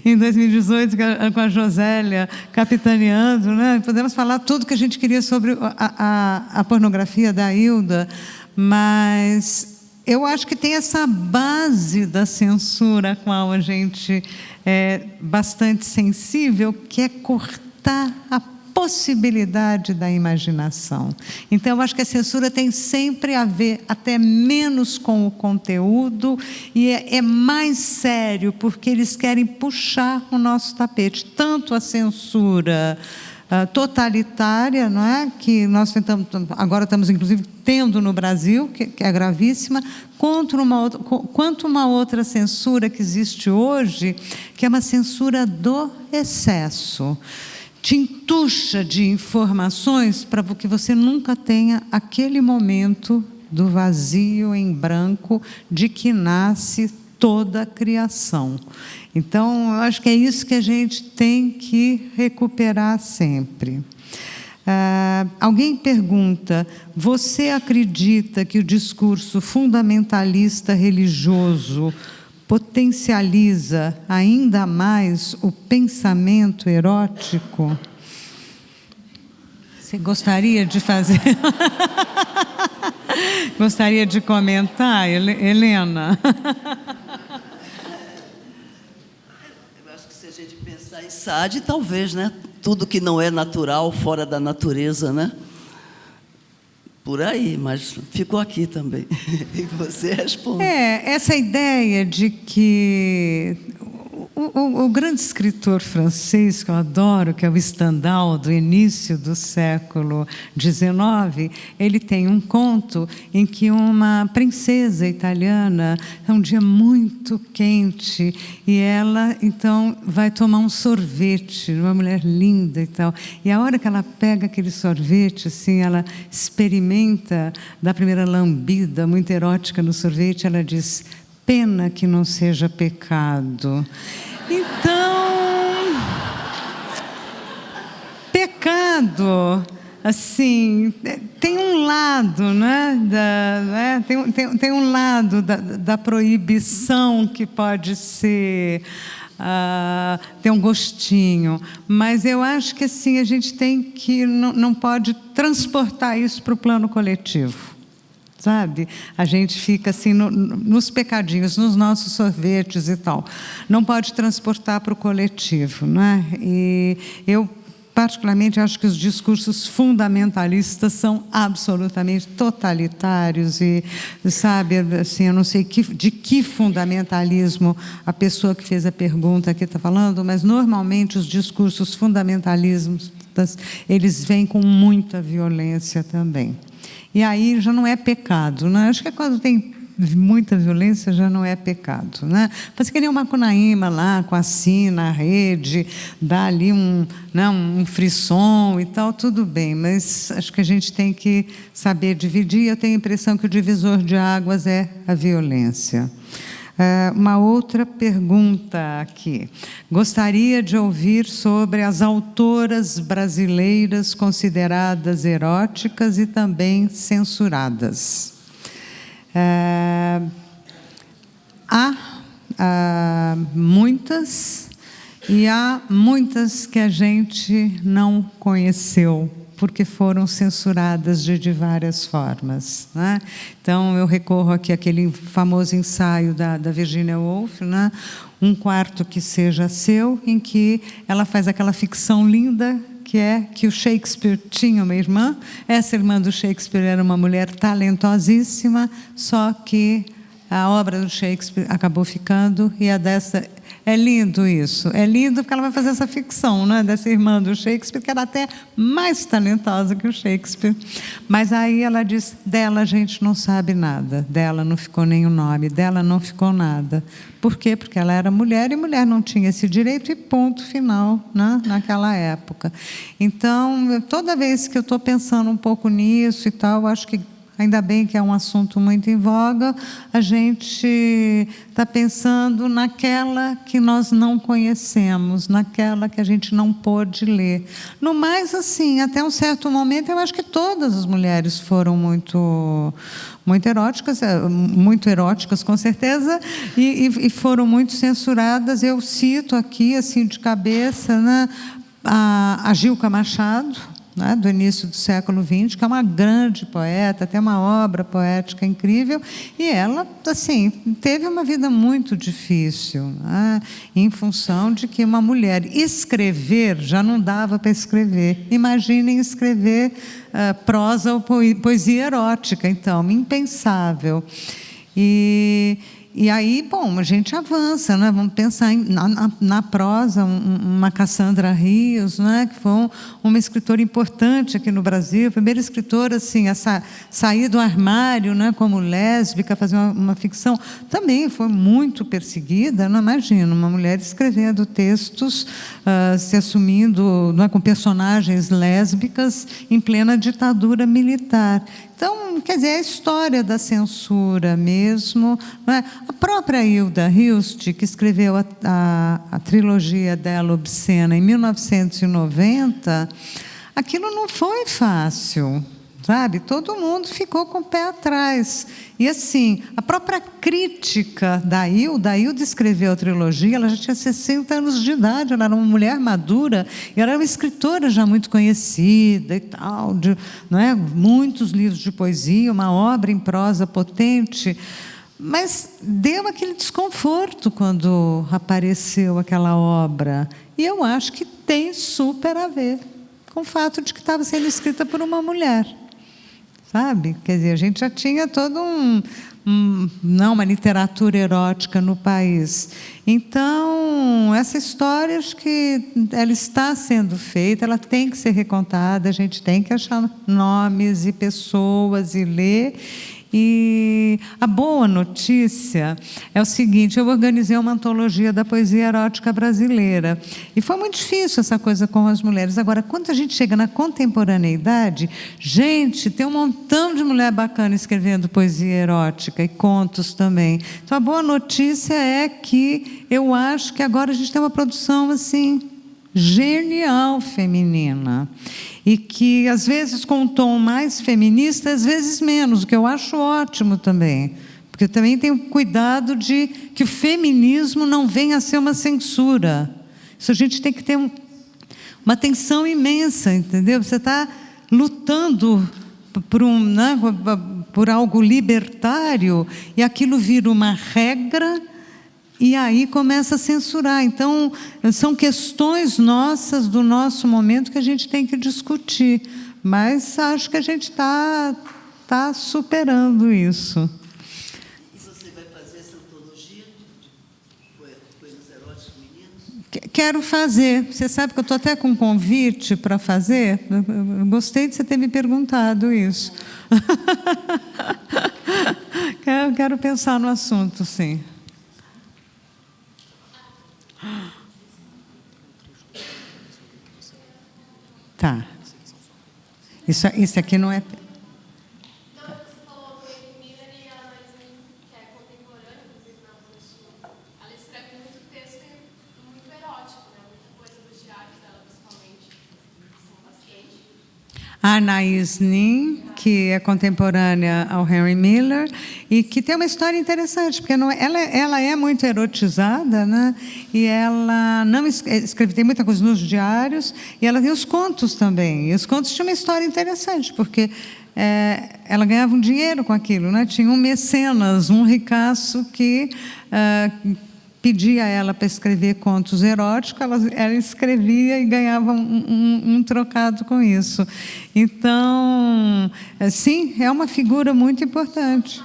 em 2018 com a Josélia capitaneando, né? Podemos falar tudo que a gente queria sobre a pornografia da Hilda, mas eu acho que tem essa base da censura a qual a gente é bastante sensível, que é cortar a possibilidade da imaginação. Então, eu acho que a censura tem sempre a ver, até menos com o conteúdo, e é mais sério, porque eles querem puxar o nosso tapete. Tanto a censura totalitária, não é? Que nós agora estamos, inclusive, tendo no Brasil, que é gravíssima, quanto uma outra censura que existe hoje, que é uma censura do excesso. Te entucha de informações para que você nunca tenha aquele momento do vazio em branco de que nasce toda a criação. Então, eu acho que é isso que a gente tem que recuperar sempre. Alguém pergunta, você acredita que o discurso fundamentalista religioso potencializa ainda mais o pensamento erótico? Você gostaria de fazer? Gostaria de comentar, Helena? Eu acho que se a gente pensar em Sade, talvez, né? Tudo que não é natural, fora da natureza, né? Por aí, mas ficou aqui também. E você responde. Essa ideia de que o grande escritor francês que eu adoro, que é o Stendhal, do início do século XIX, ele tem um conto em que uma princesa italiana, é um dia muito quente, e ela, então, vai tomar um sorvete, uma mulher linda e tal, e a hora que ela pega aquele sorvete, assim, ela experimenta, da primeira lambida muito erótica no sorvete, ela diz, pena que não seja pecado. Então, pecado, assim, tem um lado, né, tem um lado da proibição que pode ser, ter um gostinho, mas eu acho que assim, a gente tem que, não pode transportar isso para o plano coletivo. Sabe? A gente fica assim nos pecadinhos, nos nossos sorvetes e tal. Não pode transportar para o coletivo, não é? E eu, particularmente, acho que os discursos fundamentalistas são absolutamente totalitários e, sabe, assim, eu não sei de que fundamentalismo a pessoa que fez a pergunta aqui está falando, mas, normalmente, os discursos fundamentalistas, eles vêm com muita violência também. E aí já não é pecado, né? Acho que quando tem muita violência já não é pecado, né? Mas que nem o Macunaíma lá, com a sina, a rede, dá ali um frisson e tal, tudo bem, mas acho que a gente tem que saber dividir. Eu tenho a impressão que o divisor de águas é a violência. Uma outra pergunta aqui. Gostaria de ouvir sobre as autoras brasileiras consideradas eróticas e também censuradas. Há muitas, e há muitas que a gente não conheceu, porque foram censuradas de várias formas, né? Então, eu recorro aqui àquele famoso ensaio da Virginia Woolf, né? Um Quarto que Seja Seu, em que ela faz aquela ficção linda, que é que o Shakespeare tinha uma irmã. Essa irmã do Shakespeare era uma mulher talentosíssima, só que a obra do Shakespeare acabou ficando, e a dessa... É lindo isso, é lindo porque ela vai fazer essa ficção, né, dessa irmã do Shakespeare, que era até mais talentosa que o Shakespeare. Mas aí ela diz, dela a gente não sabe nada, dela não ficou nem o nome, dela não ficou nada. Por quê? Porque ela era mulher, e mulher não tinha esse direito, e ponto final, né, naquela época. Então, toda vez que eu estou pensando um pouco nisso e tal, eu acho que ainda bem que é um assunto muito em voga, a gente está pensando naquela que nós não conhecemos, naquela que a gente não pôde ler. No mais, assim, até um certo momento, eu acho que todas as mulheres foram muito eróticas, com certeza, e foram muito censuradas. Eu cito aqui, assim, de cabeça, né, a Gilca Machado, né, do início do século XX, que é uma grande poeta, tem uma obra poética incrível, e ela, assim, teve uma vida muito difícil, né, em função de que uma mulher escrever já não dava para escrever. Imaginem escrever prosa ou poesia erótica, então, impensável. E aí, bom, a gente avança, né? Vamos pensar na prosa, uma Cassandra Rios, né? Que foi uma escritora importante aqui no Brasil, a primeira escritora assim, a sair do armário, né? Como lésbica, fazer uma ficção. Também foi muito perseguida, não imagino, uma mulher escrevendo textos, se assumindo, né? Com personagens lésbicas em plena ditadura militar. Então, quer dizer, é a história da censura mesmo, não é? A própria Hilda Hilst, que escreveu a trilogia dela, Obscena, em 1990, aquilo não foi fácil, sabe? Todo mundo ficou com o pé atrás. E, assim, a própria crítica da Hilda escreveu a trilogia, ela já tinha 60 anos de idade, ela era uma mulher madura, e ela era uma escritora já muito conhecida e tal, não é? Muitos livros de poesia, uma obra em prosa potente, mas deu aquele desconforto quando apareceu aquela obra. E eu acho que tem super a ver com o fato de que estava sendo escrita por uma mulher. Sabe? Quer dizer, a gente já tinha todo uma literatura erótica no país. Então, essa história, acho que ela está sendo feita, ela tem que ser recontada, a gente tem que achar nomes e pessoas e ler. E a boa notícia é o seguinte, eu organizei uma antologia da poesia erótica brasileira, e foi muito difícil essa coisa com as mulheres. Agora, quando a gente chega na contemporaneidade, gente, tem um montão de mulher bacana escrevendo poesia erótica e contos também. Então, a boa notícia é que eu acho que agora a gente tem uma produção assim genial feminina, e que às vezes com um tom mais feminista, às vezes menos, o que eu acho ótimo também, porque eu também tenho cuidado de que o feminismo não venha a ser uma censura. Isso a gente tem que ter uma atenção imensa, entendeu? Você está lutando por algo libertário, e aquilo vira uma regra, e aí começa a censurar. Então, são questões nossas, do nosso momento, que a gente tem que discutir. Mas acho que a gente está superando isso. E você vai fazer essa antologia de poemas eróticos femininos? Quero fazer. Você sabe que eu estou até com um convite para fazer? Eu gostei de você ter me perguntado isso. Quero pensar no assunto, sim. Tá. Isso aqui não é... Então, você falou que o Miller e a Marisa, que é contemporânea, inclusive, na A Anaïs Nin, que é contemporânea ao Henry Miller, e que tem uma história interessante, porque ela é muito erotizada, né? E ela não escreve, tem muita coisa nos diários, e ela tem os contos também. E os contos tinham uma história interessante, porque ela ganhava um dinheiro com aquilo, né? Tinha um mecenas, um ricaço que pedia a ela para escrever contos eróticos, ela escrevia e ganhava um trocado com isso. Então, sim, é uma figura muito importante.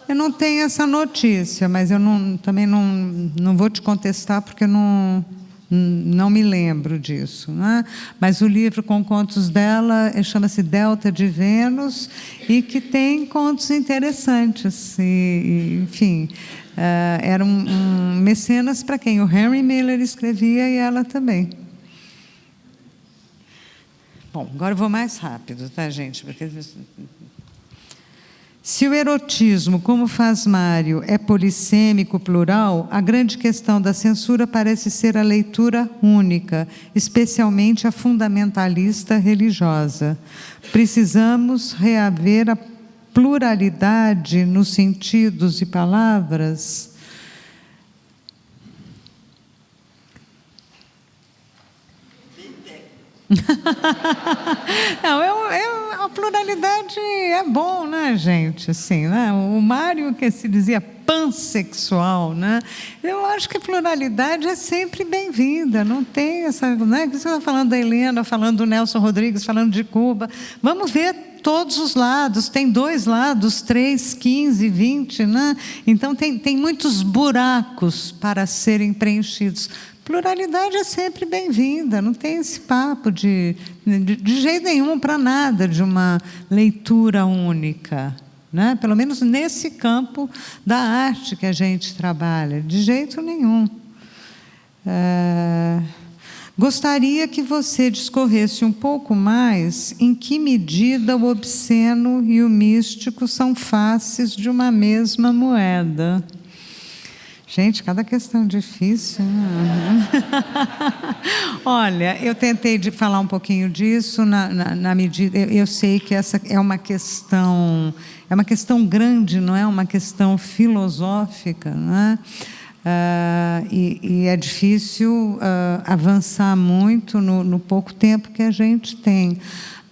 Eu não tenho essa notícia, mas eu também não vou te contestar, porque eu não me lembro disso, né? Mas o livro com contos dela chama-se Delta de Vênus, e que tem contos interessantes. Enfim, era um mecenas para quem o Henry Miller escrevia, e ela também. Bom, agora eu vou mais rápido, tá, gente? Porque se o erotismo, como faz Mário, é polissêmico, plural, a grande questão da censura parece ser a leitura única, especialmente a fundamentalista religiosa. Precisamos reaver a pluralidade nos sentidos e palavras. Não, a pluralidade é bom, né, gente? Assim, né? O Mário, que se dizia pansexual, né? Eu acho que a pluralidade é sempre bem-vinda. Não tem essa, né? Você está falando da Helena, falando do Nelson Rodrigues, falando de Cuba. Vamos ver todos os lados. Tem 2 lados, 3, 15, 20, né? Então tem muitos buracos para serem preenchidos. Pluralidade é sempre bem-vinda, não tem esse papo de jeito nenhum para nada de uma leitura única, né? Pelo menos nesse campo da arte que a gente trabalha, de jeito nenhum. Gostaria que você discorresse um pouco mais em que medida o obsceno e o místico são faces de uma mesma moeda. Gente, cada questão difícil, né? Olha, eu tentei falar um pouquinho disso na medida. Eu sei que essa é uma questão grande, não é uma questão filosófica, não é? E é difícil avançar muito no pouco tempo que a gente tem.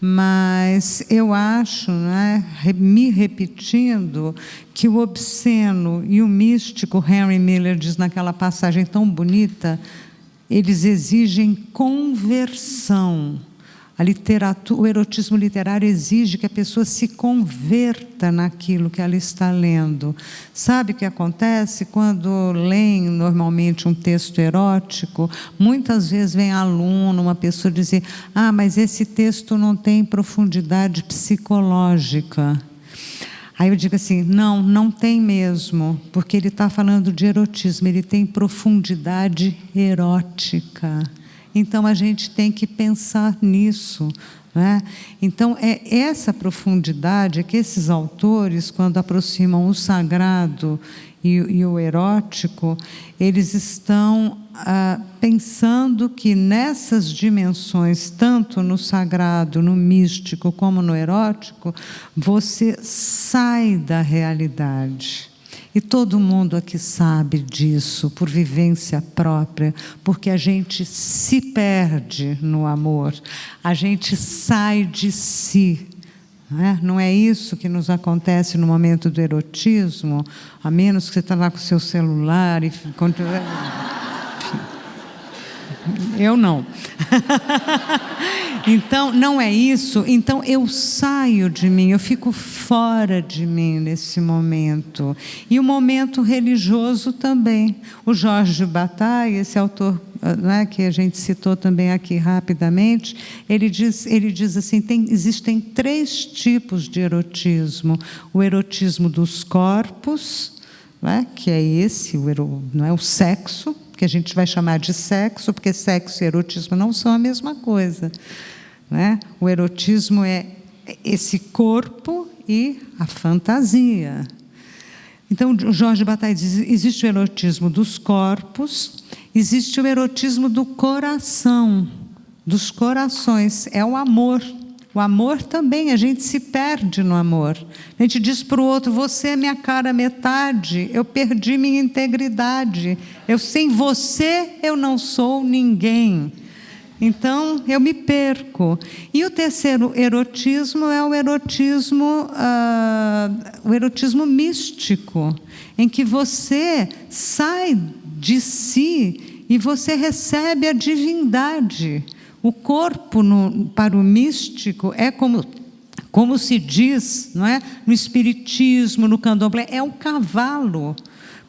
Mas eu acho, né, me repetindo, que o obsceno e o místico, Henry Miller diz naquela passagem tão bonita, eles exigem conversão. A literatura, o erotismo literário exige que a pessoa se converta naquilo que ela está lendo. Sabe o que acontece? Quando leem normalmente um texto erótico, muitas vezes vem aluno, uma pessoa dizer: mas esse texto não tem profundidade psicológica. Aí eu digo assim: não tem mesmo, porque ele está falando de erotismo, ele tem profundidade erótica. Então, a gente tem que pensar nisso, né? Então, é essa profundidade que esses autores, quando aproximam o sagrado e o erótico, eles estão pensando que nessas dimensões, tanto no sagrado, no místico, como no erótico, você sai da realidade. E todo mundo aqui sabe disso, por vivência própria, porque a gente se perde no amor, a gente sai de si. Não é isso que nos acontece no momento do erotismo, a menos que você está lá com o seu celular e... Eu não. Então, não é isso. Então, eu saio de mim, eu fico fora de mim nesse momento. E o momento religioso também. O Jorge de Bataille, esse autor, né, que a gente citou também aqui rapidamente, ele diz assim, existem 3 tipos de erotismo. O erotismo dos corpos, né, que é esse, não é o sexo, que a gente vai chamar de sexo, porque sexo e erotismo não são a mesma coisa, né? O erotismo é esse corpo e a fantasia. Então, o Jorge Bataille diz: existe o erotismo dos corpos, existe o erotismo do coração, dos corações, é o amor. O amor também, a gente se perde no amor. A gente diz para o outro, você é minha cara metade, eu perdi minha integridade. Sem você eu não sou ninguém. Então, eu me perco. E o terceiro erotismo é o erotismo místico, em que você sai de si e você recebe a divindade. O corpo, para o místico, é como se diz, não é? No espiritismo, no candomblé, é um cavalo,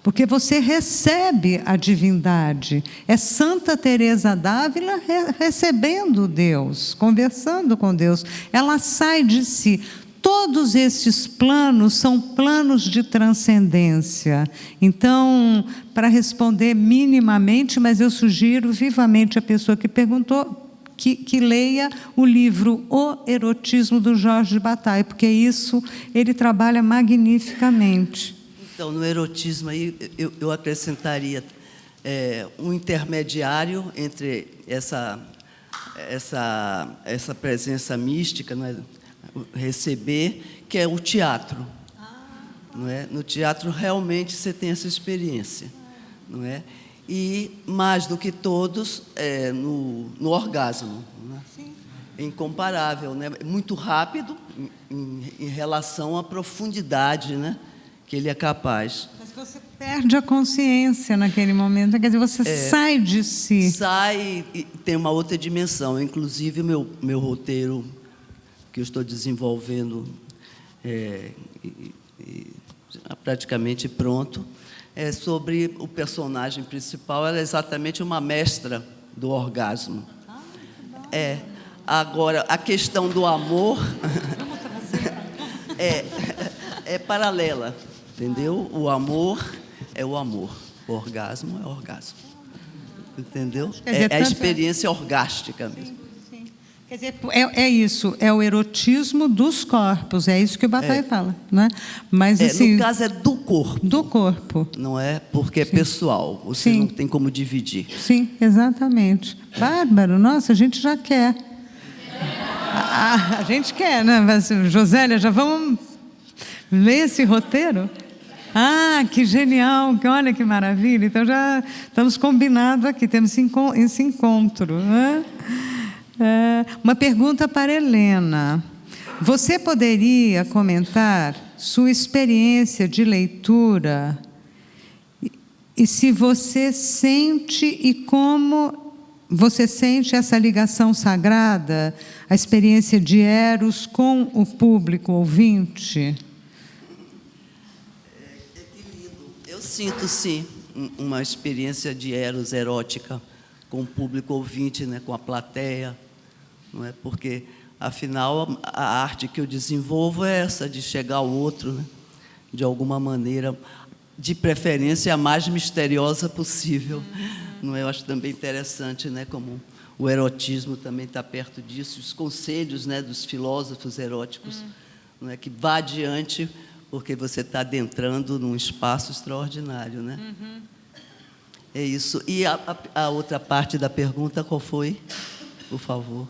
porque você recebe a divindade. É Santa Teresa d'Ávila recebendo Deus, conversando com Deus. Ela sai de si. Todos esses planos são planos de transcendência. Então, para responder minimamente, mas eu sugiro vivamente a pessoa que perguntou, que leia o livro O Erotismo, do Jorge Bataille, porque isso ele trabalha magnificamente. Então, no erotismo aí, eu acrescentaria um intermediário entre essa presença mística, não é? Receber, que é o teatro. Não é? No teatro, realmente, você tem essa experiência. Não é? E, mais do que todos, no orgasmo. Né? É incomparável, né? Muito rápido em relação à profundidade, né? Que ele é capaz. Mas você perde a consciência naquele momento, quer dizer, você sai de si. Sai e tem uma outra dimensão. Inclusive, o meu roteiro, que eu estou desenvolvendo, praticamente pronto, é sobre o personagem principal. Ela é exatamente uma mestra do orgasmo. Agora, a questão do amor é paralela, entendeu? O amor é o amor, o orgasmo é o orgasmo, entendeu? É a experiência orgástica mesmo. Quer dizer, é isso, é o erotismo dos corpos, é isso que o Bataille fala, né? Mas, assim, no caso, é do corpo. Do corpo. Não é? Porque é pessoal, você não tem como dividir. Sim, exatamente. Bárbaro, nossa, a gente já quer. A gente quer, né? Mas, Josélia, já vamos ler esse roteiro? Ah, que genial, olha que maravilha. Então, já estamos combinados aqui, temos esse encontro, né? Uma pergunta para Helena. Você poderia comentar sua experiência de leitura e se você sente e como você sente essa ligação sagrada, a experiência de Eros com o público ouvinte? Que lindo. Eu sinto, sim, uma experiência de Eros erótica com o público ouvinte, né, com a plateia. Não é? Porque, afinal, a arte que eu desenvolvo é essa, de chegar ao outro, né? De alguma maneira, de preferência, a mais misteriosa possível. Não é? Eu acho também interessante, né? Como o erotismo também está perto disso, os conselhos, né, dos filósofos eróticos, não é? Que vá adiante, porque você está adentrando num espaço extraordinário. Né? É isso. E a outra parte da pergunta, qual foi? Por favor.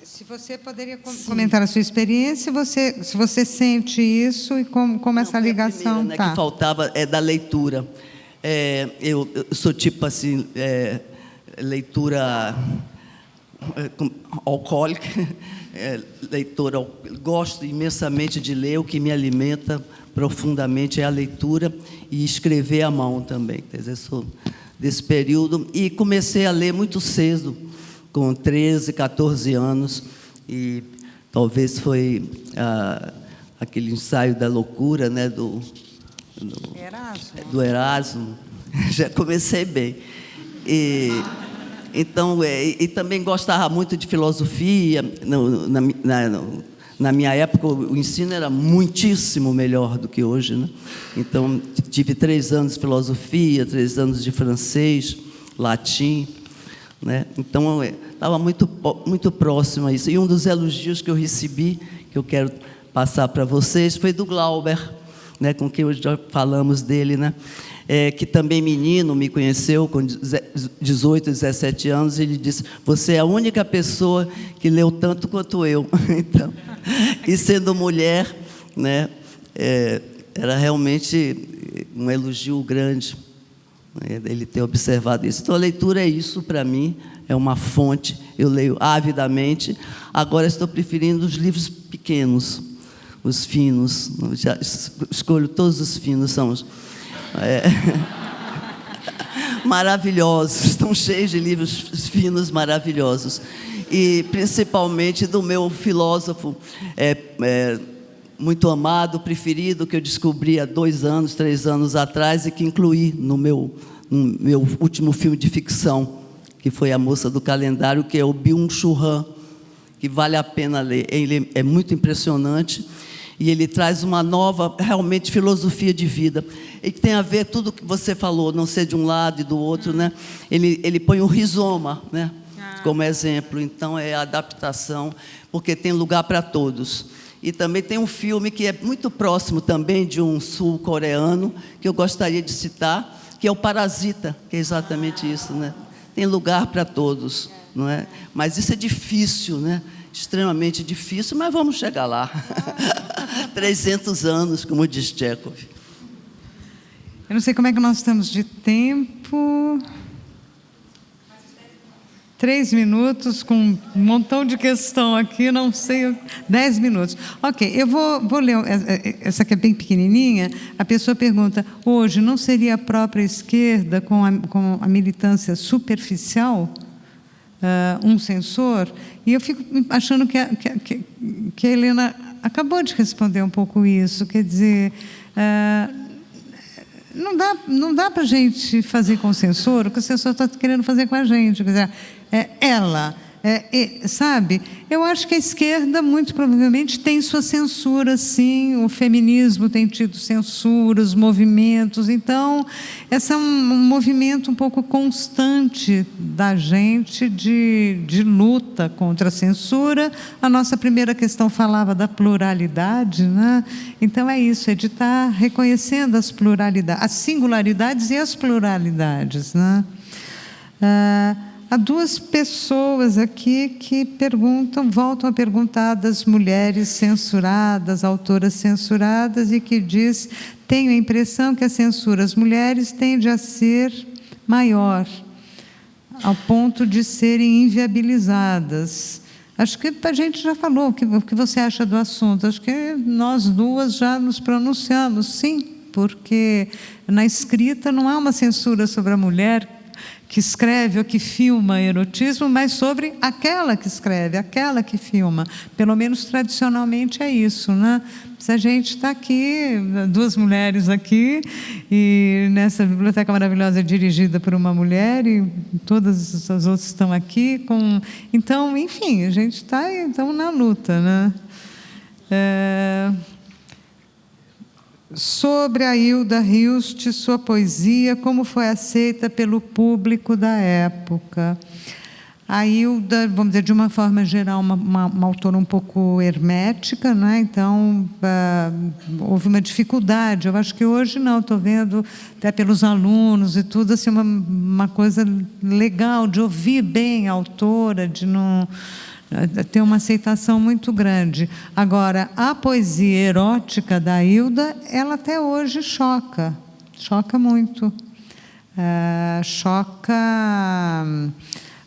Se você poderia comentar a sua experiência, se você sente isso e como essa ligação está. Né, que faltava é da leitura. Eu sou tipo assim, leitura alcoólica, leitora. Gosto imensamente de ler. O que me alimenta profundamente é a leitura e escrever à mão também. Quer dizer, sou desse período e comecei a ler muito cedo, com 13, 14 anos, e talvez foi aquele ensaio da loucura, né, do Erasmo. Já comecei bem. Então, e também gostava muito de filosofia. Na minha época, o ensino era muitíssimo melhor do que hoje, né? Então, tive 3 anos de filosofia, 3 anos de francês, latim, né? Então, estava muito próximo a isso. E um dos elogios que eu recebi, que eu quero passar para vocês, foi do Glauber, né, com quem hoje já falamos dele, né, que também menino, me conheceu com 18, 17 anos, e ele disse: você é a única pessoa que leu tanto quanto eu. Então, e sendo mulher, né, era realmente um elogio grande, né, ele ter observado isso. Então, a leitura é isso para mim, é uma fonte, eu leio avidamente. Agora estou preferindo os livros pequenos, os finos, já escolho todos os finos, são os maravilhosos, estão cheios de livros finos maravilhosos, e principalmente do meu filósofo muito amado, preferido, que eu descobri há 2 anos, 3 anos atrás, e que incluí no meu último filme de ficção, que foi A Moça do Calendário, que é o Byung-Chul Han, que vale a pena ler. Ele é muito impressionante, e ele traz uma nova, realmente, filosofia de vida, e que tem a ver tudo que você falou, não ser de um lado e do outro, né? Ele põe o rizoma, né, como exemplo. Então, é a adaptação, porque tem lugar para todos. E também tem um filme que é muito próximo também de um sul-coreano, que eu gostaria de citar, que é o Parasita, que é exatamente isso, né? Tem lugar para todos, não é? Mas isso é difícil, né? Extremamente difícil, mas vamos chegar lá. 300 anos, como diz Chekhov. Eu não sei como é que nós estamos de tempo. 3 minutos, com um montão de questão aqui, não sei, 10 minutos. Ok, eu vou ler, essa aqui é bem pequenininha. A pessoa pergunta: hoje não seria a própria esquerda, com a militância superficial, um censor? E eu fico achando que a Helena acabou de responder um pouco isso, quer dizer, não dá para a gente fazer com o censor o que o censor está querendo fazer com a gente, quer dizer, sabe? Eu acho que a esquerda, muito provavelmente, tem sua censura, sim. O feminismo tem tido censura, os movimentos. Então, esse é um movimento um pouco constante da gente de luta contra a censura. A nossa primeira questão falava da pluralidade, né? Então, é isso, é de estar reconhecendo as pluralidades, as singularidades e as pluralidades, né? Há 2 pessoas aqui que voltam a perguntar das mulheres censuradas, autoras censuradas, e que diz: tenho a impressão que a censura às mulheres tende a ser maior, ao ponto de serem inviabilizadas. Acho que a gente já falou o que você acha do assunto. Acho que nós 2 já nos pronunciamos, sim, porque na escrita não há uma censura sobre a mulher que escreve ou que filma erotismo, mas sobre aquela que escreve, aquela que filma. Pelo menos tradicionalmente é isso, né? Se a gente está aqui, 2 mulheres aqui, e nessa biblioteca maravilhosa dirigida por uma mulher, e todas as outras estão aqui. Então, enfim, a gente está então na luta, né? Sobre a Hilda Hilst, sua poesia, como foi aceita pelo público da época? A Hilda, vamos dizer, de uma forma geral, uma autora um pouco hermética, né? Então, houve uma dificuldade. Eu acho que hoje não, estou vendo, até pelos alunos e tudo, assim, uma coisa legal de ouvir bem a autora, de não ter uma aceitação muito grande. Agora, a poesia erótica da Hilda, ela até hoje choca muito. Choca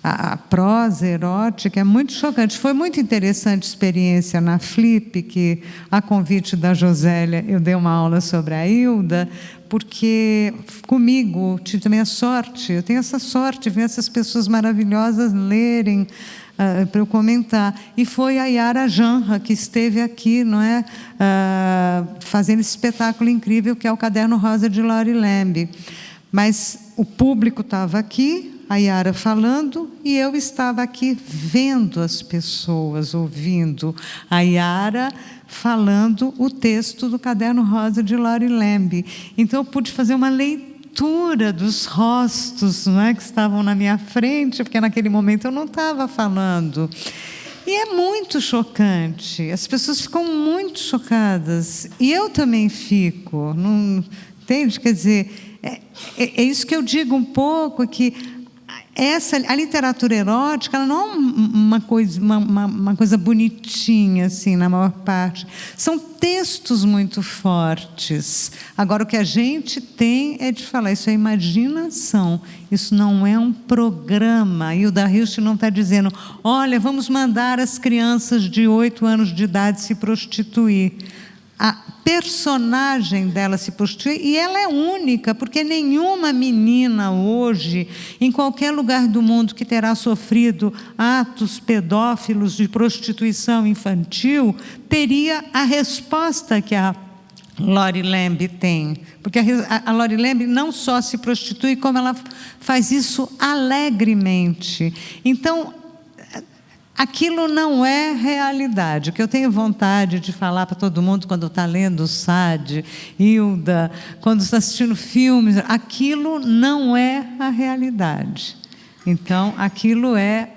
a prosa erótica, é muito chocante. Foi muito interessante a experiência na Flip, que, a convite da Josélia, eu dei uma aula sobre a Hilda, porque comigo tive também a sorte, eu tenho essa sorte de ver essas pessoas maravilhosas lerem, para eu comentar. E foi a Yara Janra que esteve aqui, não é? Fazendo esse espetáculo incrível que é o Caderno Rosa de Laurie Lamb. Mas o público estava aqui, a Yara falando, e eu estava aqui vendo as pessoas, ouvindo a Yara falando o texto do Caderno Rosa de Laurie Lamb. Então eu pude fazer uma leitura dos rostos, não é, que estavam na minha frente, porque naquele momento eu não estava falando. E é muito chocante, as pessoas ficam muito chocadas, e eu também fico, não, entende? Quer dizer, é isso que eu digo um pouco, que a literatura erótica, ela não é uma coisa bonitinha, assim, na maior parte. São textos muito fortes. Agora, o que a gente tem é de falar, isso é imaginação, isso não é um programa. E o da Hilst não está dizendo, olha, vamos mandar as crianças de 8 anos de idade se prostituir. A personagem dela se prostitui, e ela é única, porque nenhuma menina hoje, em qualquer lugar do mundo que terá sofrido atos pedófilos de prostituição infantil, teria a resposta que a Lori Lamb tem. Porque a Lori Lamb não só se prostitui, como ela faz isso alegremente. Então, aquilo não é realidade. O que eu tenho vontade de falar para todo mundo quando está lendo Sade, Hilda, quando está assistindo filmes, aquilo não é a realidade. Então, aquilo é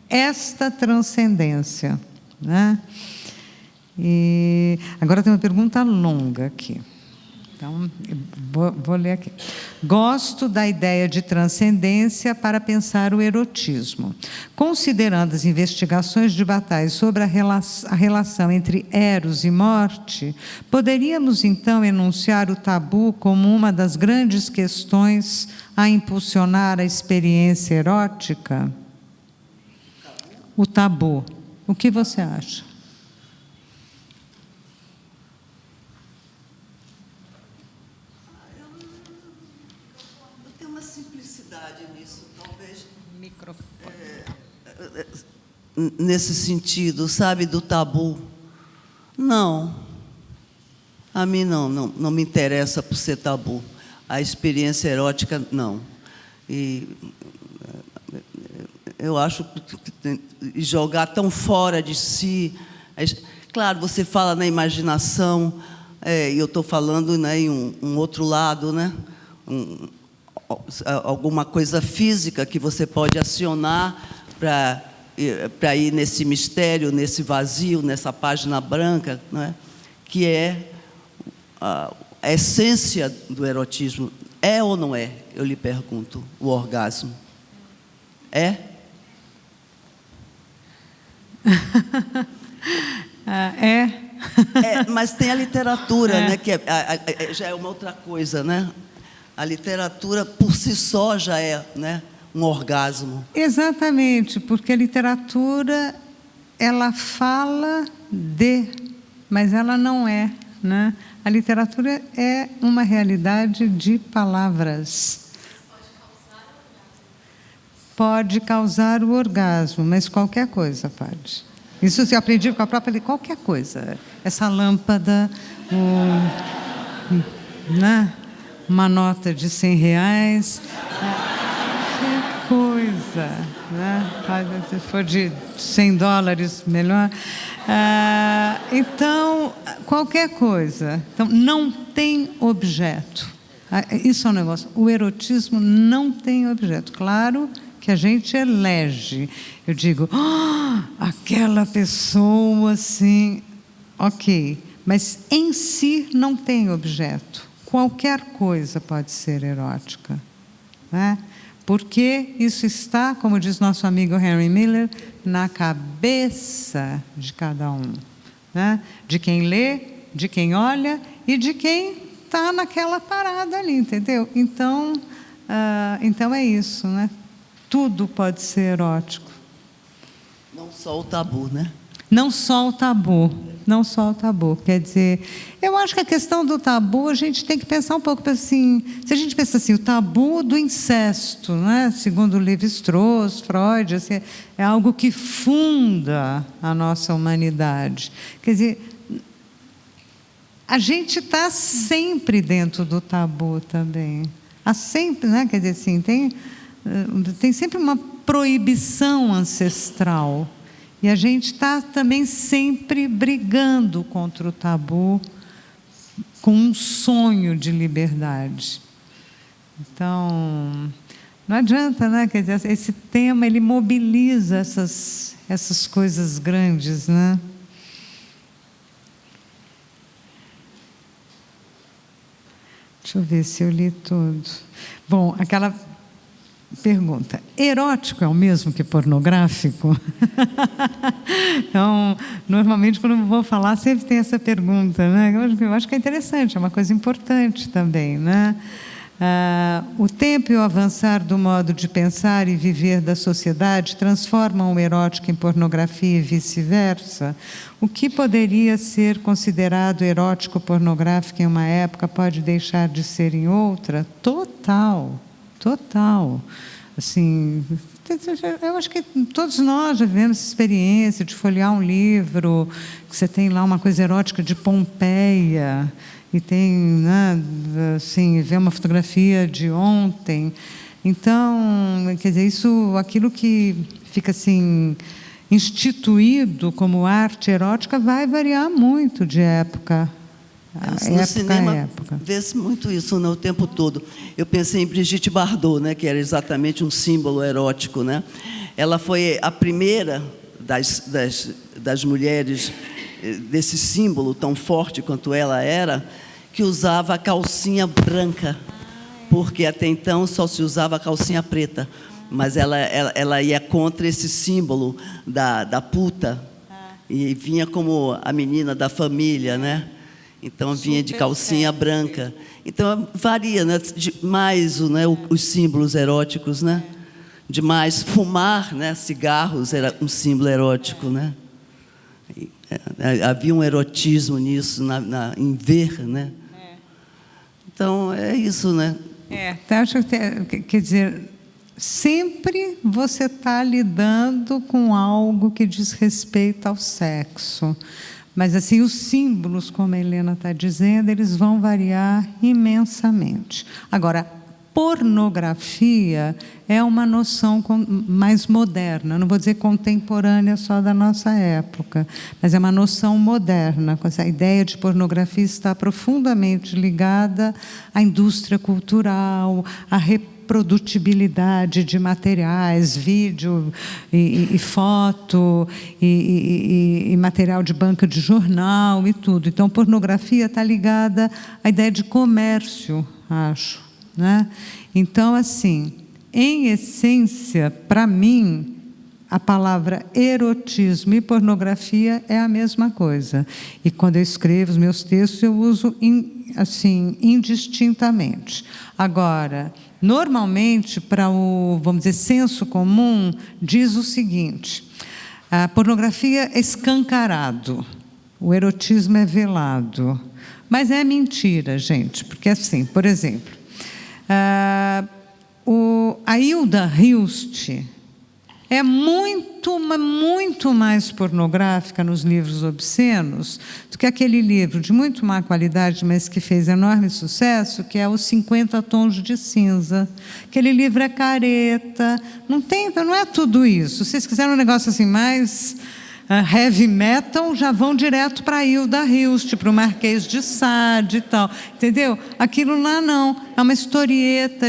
esta transcendência, né? E agora tem uma pergunta longa aqui. Então, vou ler aqui. Gosto da ideia de transcendência para pensar o erotismo. Considerando as investigações de Bataille sobre a relação entre eros e morte, poderíamos então enunciar o tabu como uma das grandes questões a impulsionar a experiência erótica? O tabu. O que você acha? Nesse sentido, sabe, do tabu. Não, a mim não me interessa por ser tabu. A experiência erótica, não. E eu acho que jogar tão fora de si... Claro, você fala na imaginação, e eu estou falando, né, em um outro lado, né? Alguma coisa física que você pode acionar para ir nesse mistério, nesse vazio, nessa página branca, né? Que é a essência do erotismo. É ou não é? Eu lhe pergunto, o orgasmo. É? Mas tem a literatura, né? Que já é uma outra coisa, né? A literatura, por si só, já é, né, um orgasmo. Exatamente, porque a literatura, ela fala mas ela não é, né? A literatura é uma realidade de palavras. Pode causar o orgasmo, mas qualquer coisa pode. Isso eu aprendi com a própria... Qualquer coisa. Essa lâmpada, né? Uma nota de R$100, que coisa, né? Se for de $100, melhor. Então, qualquer coisa. Então, não tem objeto. Isso é um negócio. O erotismo não tem objeto. Claro que a gente elege. Eu digo, aquela pessoa, assim, ok. Mas, em si, não tem objeto. Qualquer coisa pode ser erótica, né? Porque isso está, como diz nosso amigo Henry Miller, na cabeça de cada um, né? De quem lê, de quem olha e de quem está naquela parada ali, entendeu? Então é isso, né? Tudo pode ser erótico. Não só o tabu, né? Não só o tabu. Não só o tabu. Quer dizer, eu acho que a questão do tabu, a gente tem que pensar um pouco assim, se a gente pensa assim, o tabu do incesto, né? Segundo Lévi-Strauss, Freud, assim, é algo que funda a nossa humanidade. Quer dizer, a gente está sempre dentro do tabu também. Há sempre, né? Quer dizer assim, tem sempre uma proibição ancestral. E a gente está também sempre brigando contra o tabu, com um sonho de liberdade. Então, Não adianta, né? Quer dizer, esse tema, ele mobiliza essas coisas grandes, né? Deixa eu ver se eu li tudo. Bom, aquela pergunta: erótico é o mesmo que pornográfico? Então, normalmente, quando eu vou falar, sempre tem essa pergunta, né? Eu acho que é interessante, é uma coisa importante também, né? O tempo e o avançar do modo de pensar e viver da sociedade transformam o erótico em pornografia e vice-versa. O que poderia ser considerado erótico pornográfico em uma época pode deixar de ser em outra? Total. Assim, eu acho que todos nós já vivemos essa experiência de folhear um livro, que você tem lá uma coisa erótica de Pompeia, e tem, né, assim, ver uma fotografia de ontem. Então, quer dizer, aquilo que fica assim instituído como arte erótica vai variar muito de época. No cinema vê-se muito isso, né, o tempo todo. Eu pensei em Brigitte Bardot, né, que era exatamente um símbolo erótico, né? Ela foi a primeira das mulheres desse símbolo tão forte quanto ela era, que usava a calcinha branca, porque até então só se usava a calcinha preta, mas ela ia contra esse símbolo da puta, e vinha como a menina da família, né? Então vinha de calcinha branca. Então varia, né? Demais, né, os símbolos eróticos, né? Demais fumar, né? Cigarros era um símbolo erótico, né? Havia um erotismo nisso, em ver, né? Então é isso, né? Então, acho que, quer dizer, sempre você está lidando com algo que diz respeito ao sexo. Mas, assim, os símbolos, como a Helena está dizendo, eles vão variar imensamente. Agora, pornografia é uma noção mais moderna, não vou dizer contemporânea só da nossa época, mas é uma noção moderna. Essa ideia de pornografia está profundamente ligada à indústria cultural, à reprodutibilidade de materiais, vídeo e foto, e material de banca de jornal e tudo. Então, pornografia está ligada à ideia de comércio, acho, né? Então, assim, em essência, para mim, a palavra erotismo e pornografia é a mesma coisa. E quando eu escrevo os meus textos, eu uso assim, indistintamente. Agora, normalmente, para o, vamos dizer, senso comum, diz o seguinte: a pornografia é escancarado, o erotismo é velado. Mas é mentira, gente, porque assim, por exemplo, a Hilda Hilst é muito mais pornográfica nos livros obscenos do que aquele livro de muito má qualidade, mas que fez enorme sucesso, que é Os 50 Tons de Cinza. Aquele livro é careta, não é tudo isso. Se vocês quiserem um negócio assim mais heavy metal, já vão direto para a Hilda Hilst, para o Marquês de Sade e tal, entendeu? Aquilo lá não, é uma historieta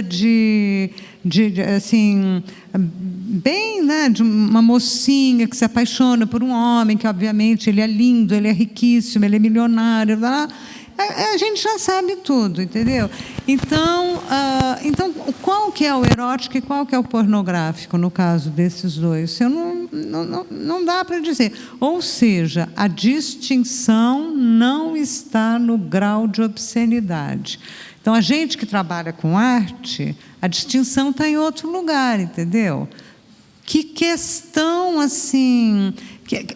assim, bem, né, de uma mocinha que se apaixona por um homem que, obviamente, ele é lindo, ele é riquíssimo, ele é milionário, a gente já sabe tudo, entendeu? Então, qual que é o erótico e qual que é o pornográfico no caso desses dois? Não dá para dizer. Ou seja, a distinção não está no grau de obscenidade. Então, a gente que trabalha com arte, a distinção está em outro lugar, entendeu? Que questão, assim...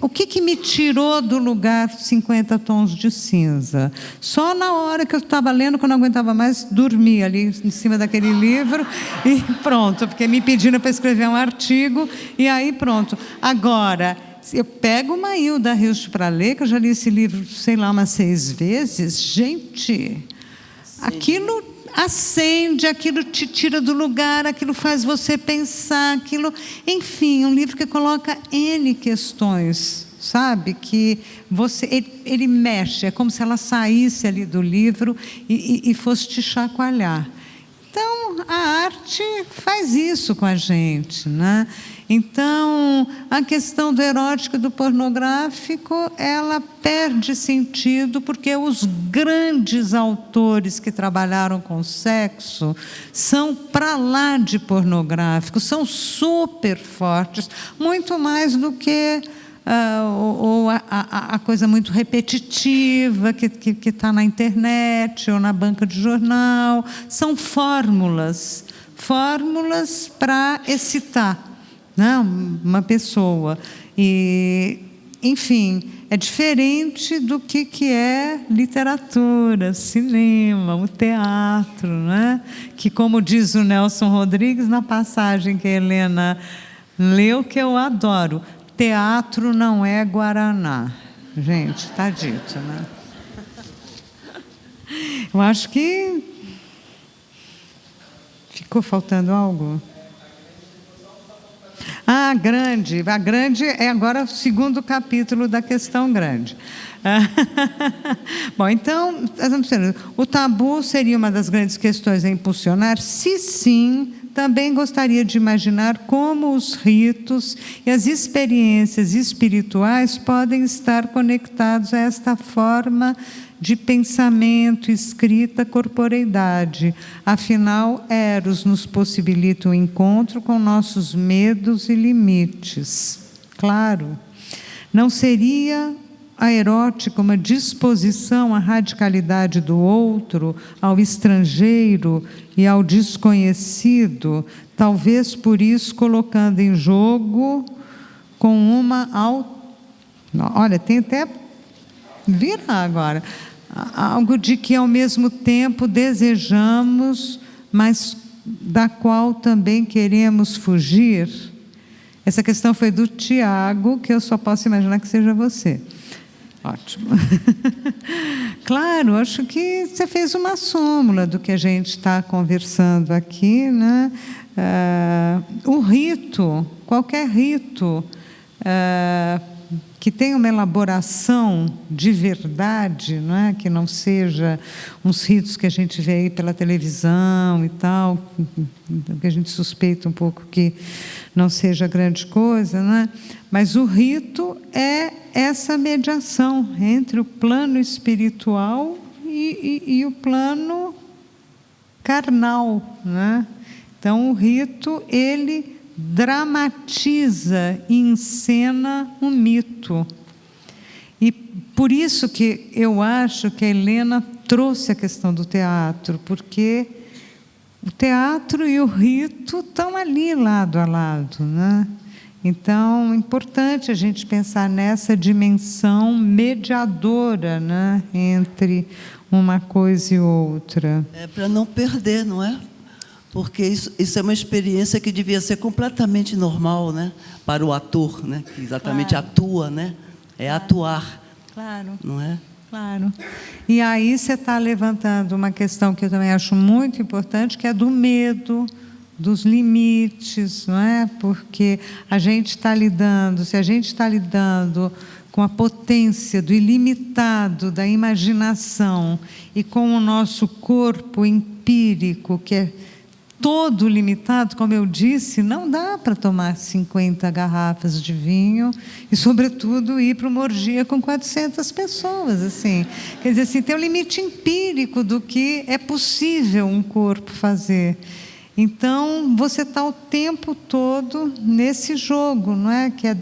O que me tirou do lugar 50 Tons de Cinza? Só na hora que eu estava lendo, quando eu não aguentava mais, dormi ali em cima daquele livro e pronto, porque me pediram para escrever um artigo e aí pronto. Agora, eu pego uma Hilda Hilst para ler, que eu já li esse livro, sei lá, umas 6 vezes. Gente, aquilo acende, aquilo te tira do lugar, aquilo faz você pensar, aquilo... Enfim, um livro que coloca N questões, sabe? Que ele mexe, é como se ela saísse ali do livro e fosse te chacoalhar. Então, a arte faz isso com a gente, né? Então, a questão do erótico e do pornográfico, ela perde sentido porque os grandes autores que trabalharam com sexo são para lá de pornográficos, são super fortes, muito mais do que a coisa muito repetitiva que está na internet ou na banca de jornal. São fórmulas para excitar, né, uma pessoa. E, enfim, é diferente do que é literatura, cinema, o teatro, né? Que, como diz o Nelson Rodrigues na passagem que a Helena leu, que eu adoro: teatro não é Guaraná. Gente, está dito, né? Eu acho que ficou faltando algo. A grande é agora o segundo capítulo da questão grande. Bom, então, o tabu seria uma das grandes questões a impulsionar? Se sim, também gostaria de imaginar como os ritos e as experiências espirituais podem estar conectados a esta forma de pensamento, escrita, corporeidade. Afinal, Eros nos possibilita o encontro com nossos medos e limites. Claro, não seria a erótica uma disposição à radicalidade do outro, ao estrangeiro e ao desconhecido, talvez por isso colocando em jogo com uma... Olha, tem até... Virar agora. Algo de que ao mesmo tempo desejamos, mas da qual também queremos fugir. Essa questão foi do Tiago, que eu só posso imaginar que seja você. Ótimo. Claro, acho que você fez uma súmula do que a gente está conversando aqui, né? O rito, qualquer rito que tenha uma elaboração de verdade, não é? Que não seja uns ritos que a gente vê aí pela televisão e tal, que a gente suspeita um pouco que não seja grande coisa, não é? Mas o rito é essa mediação entre o plano espiritual e o plano carnal, né? Então, o rito, ele dramatiza e encena um mito. E por isso que eu acho que a Helena trouxe a questão do teatro, porque o teatro e o rito estão ali lado a lado, né? Então, é importante a gente pensar nessa dimensão mediadora, né, entre uma coisa e outra. É para não perder, não é? Porque isso é uma experiência que devia ser completamente normal, né, para o ator, né, que exatamente claro. Atua, né? É claro. Atuar. Claro. Não é? Claro. E aí você está levantando uma questão que eu também acho muito importante, que é do medo, dos limites, não é? Porque a gente está lidando, se a gente está lidando com a potência do ilimitado da imaginação e com o nosso corpo empírico, que é todo limitado, como eu disse, não dá para tomar 50 garrafas de vinho e, sobretudo, ir para uma orgia com 400 pessoas. Assim. Quer dizer, assim, tem um limite empírico do que é possível um corpo fazer. Então, você está o tempo todo nesse jogo, não é? Que é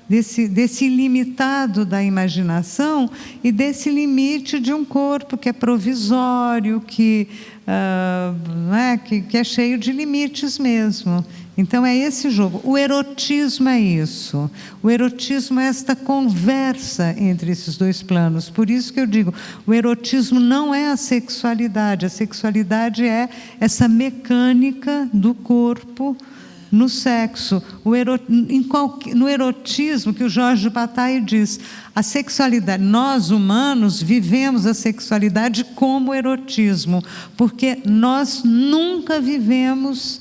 desse limitado da imaginação e desse limite de um corpo que é provisório, que é cheio de limites mesmo. Então, é esse jogo. O erotismo é isso. O erotismo é esta conversa entre esses dois planos. Por isso que eu digo, o erotismo não é a sexualidade é essa mecânica do corpo no sexo. No erotismo, que o Jorge Bataille diz, a sexualidade, nós humanos vivemos a sexualidade como erotismo, porque nós nunca vivemos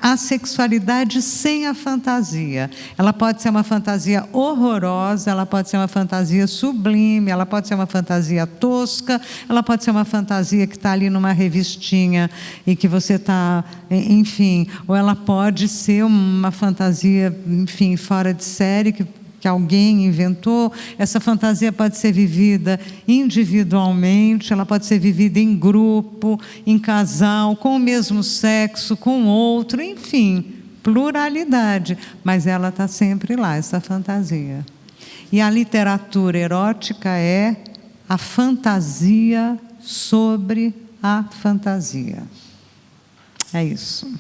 a sexualidade sem a fantasia. Ela pode ser uma fantasia horrorosa, ela pode ser uma fantasia sublime, ela pode ser uma fantasia tosca, ela pode ser uma fantasia que está ali numa revistinha e que você está, enfim, ou ela pode ser uma fantasia, enfim, fora de série, que alguém inventou. Essa fantasia pode ser vivida individualmente, ela pode ser vivida em grupo, em casal, com o mesmo sexo, com outro, enfim, pluralidade, mas ela está sempre lá, essa fantasia. E a literatura erótica é a fantasia sobre a fantasia. É isso.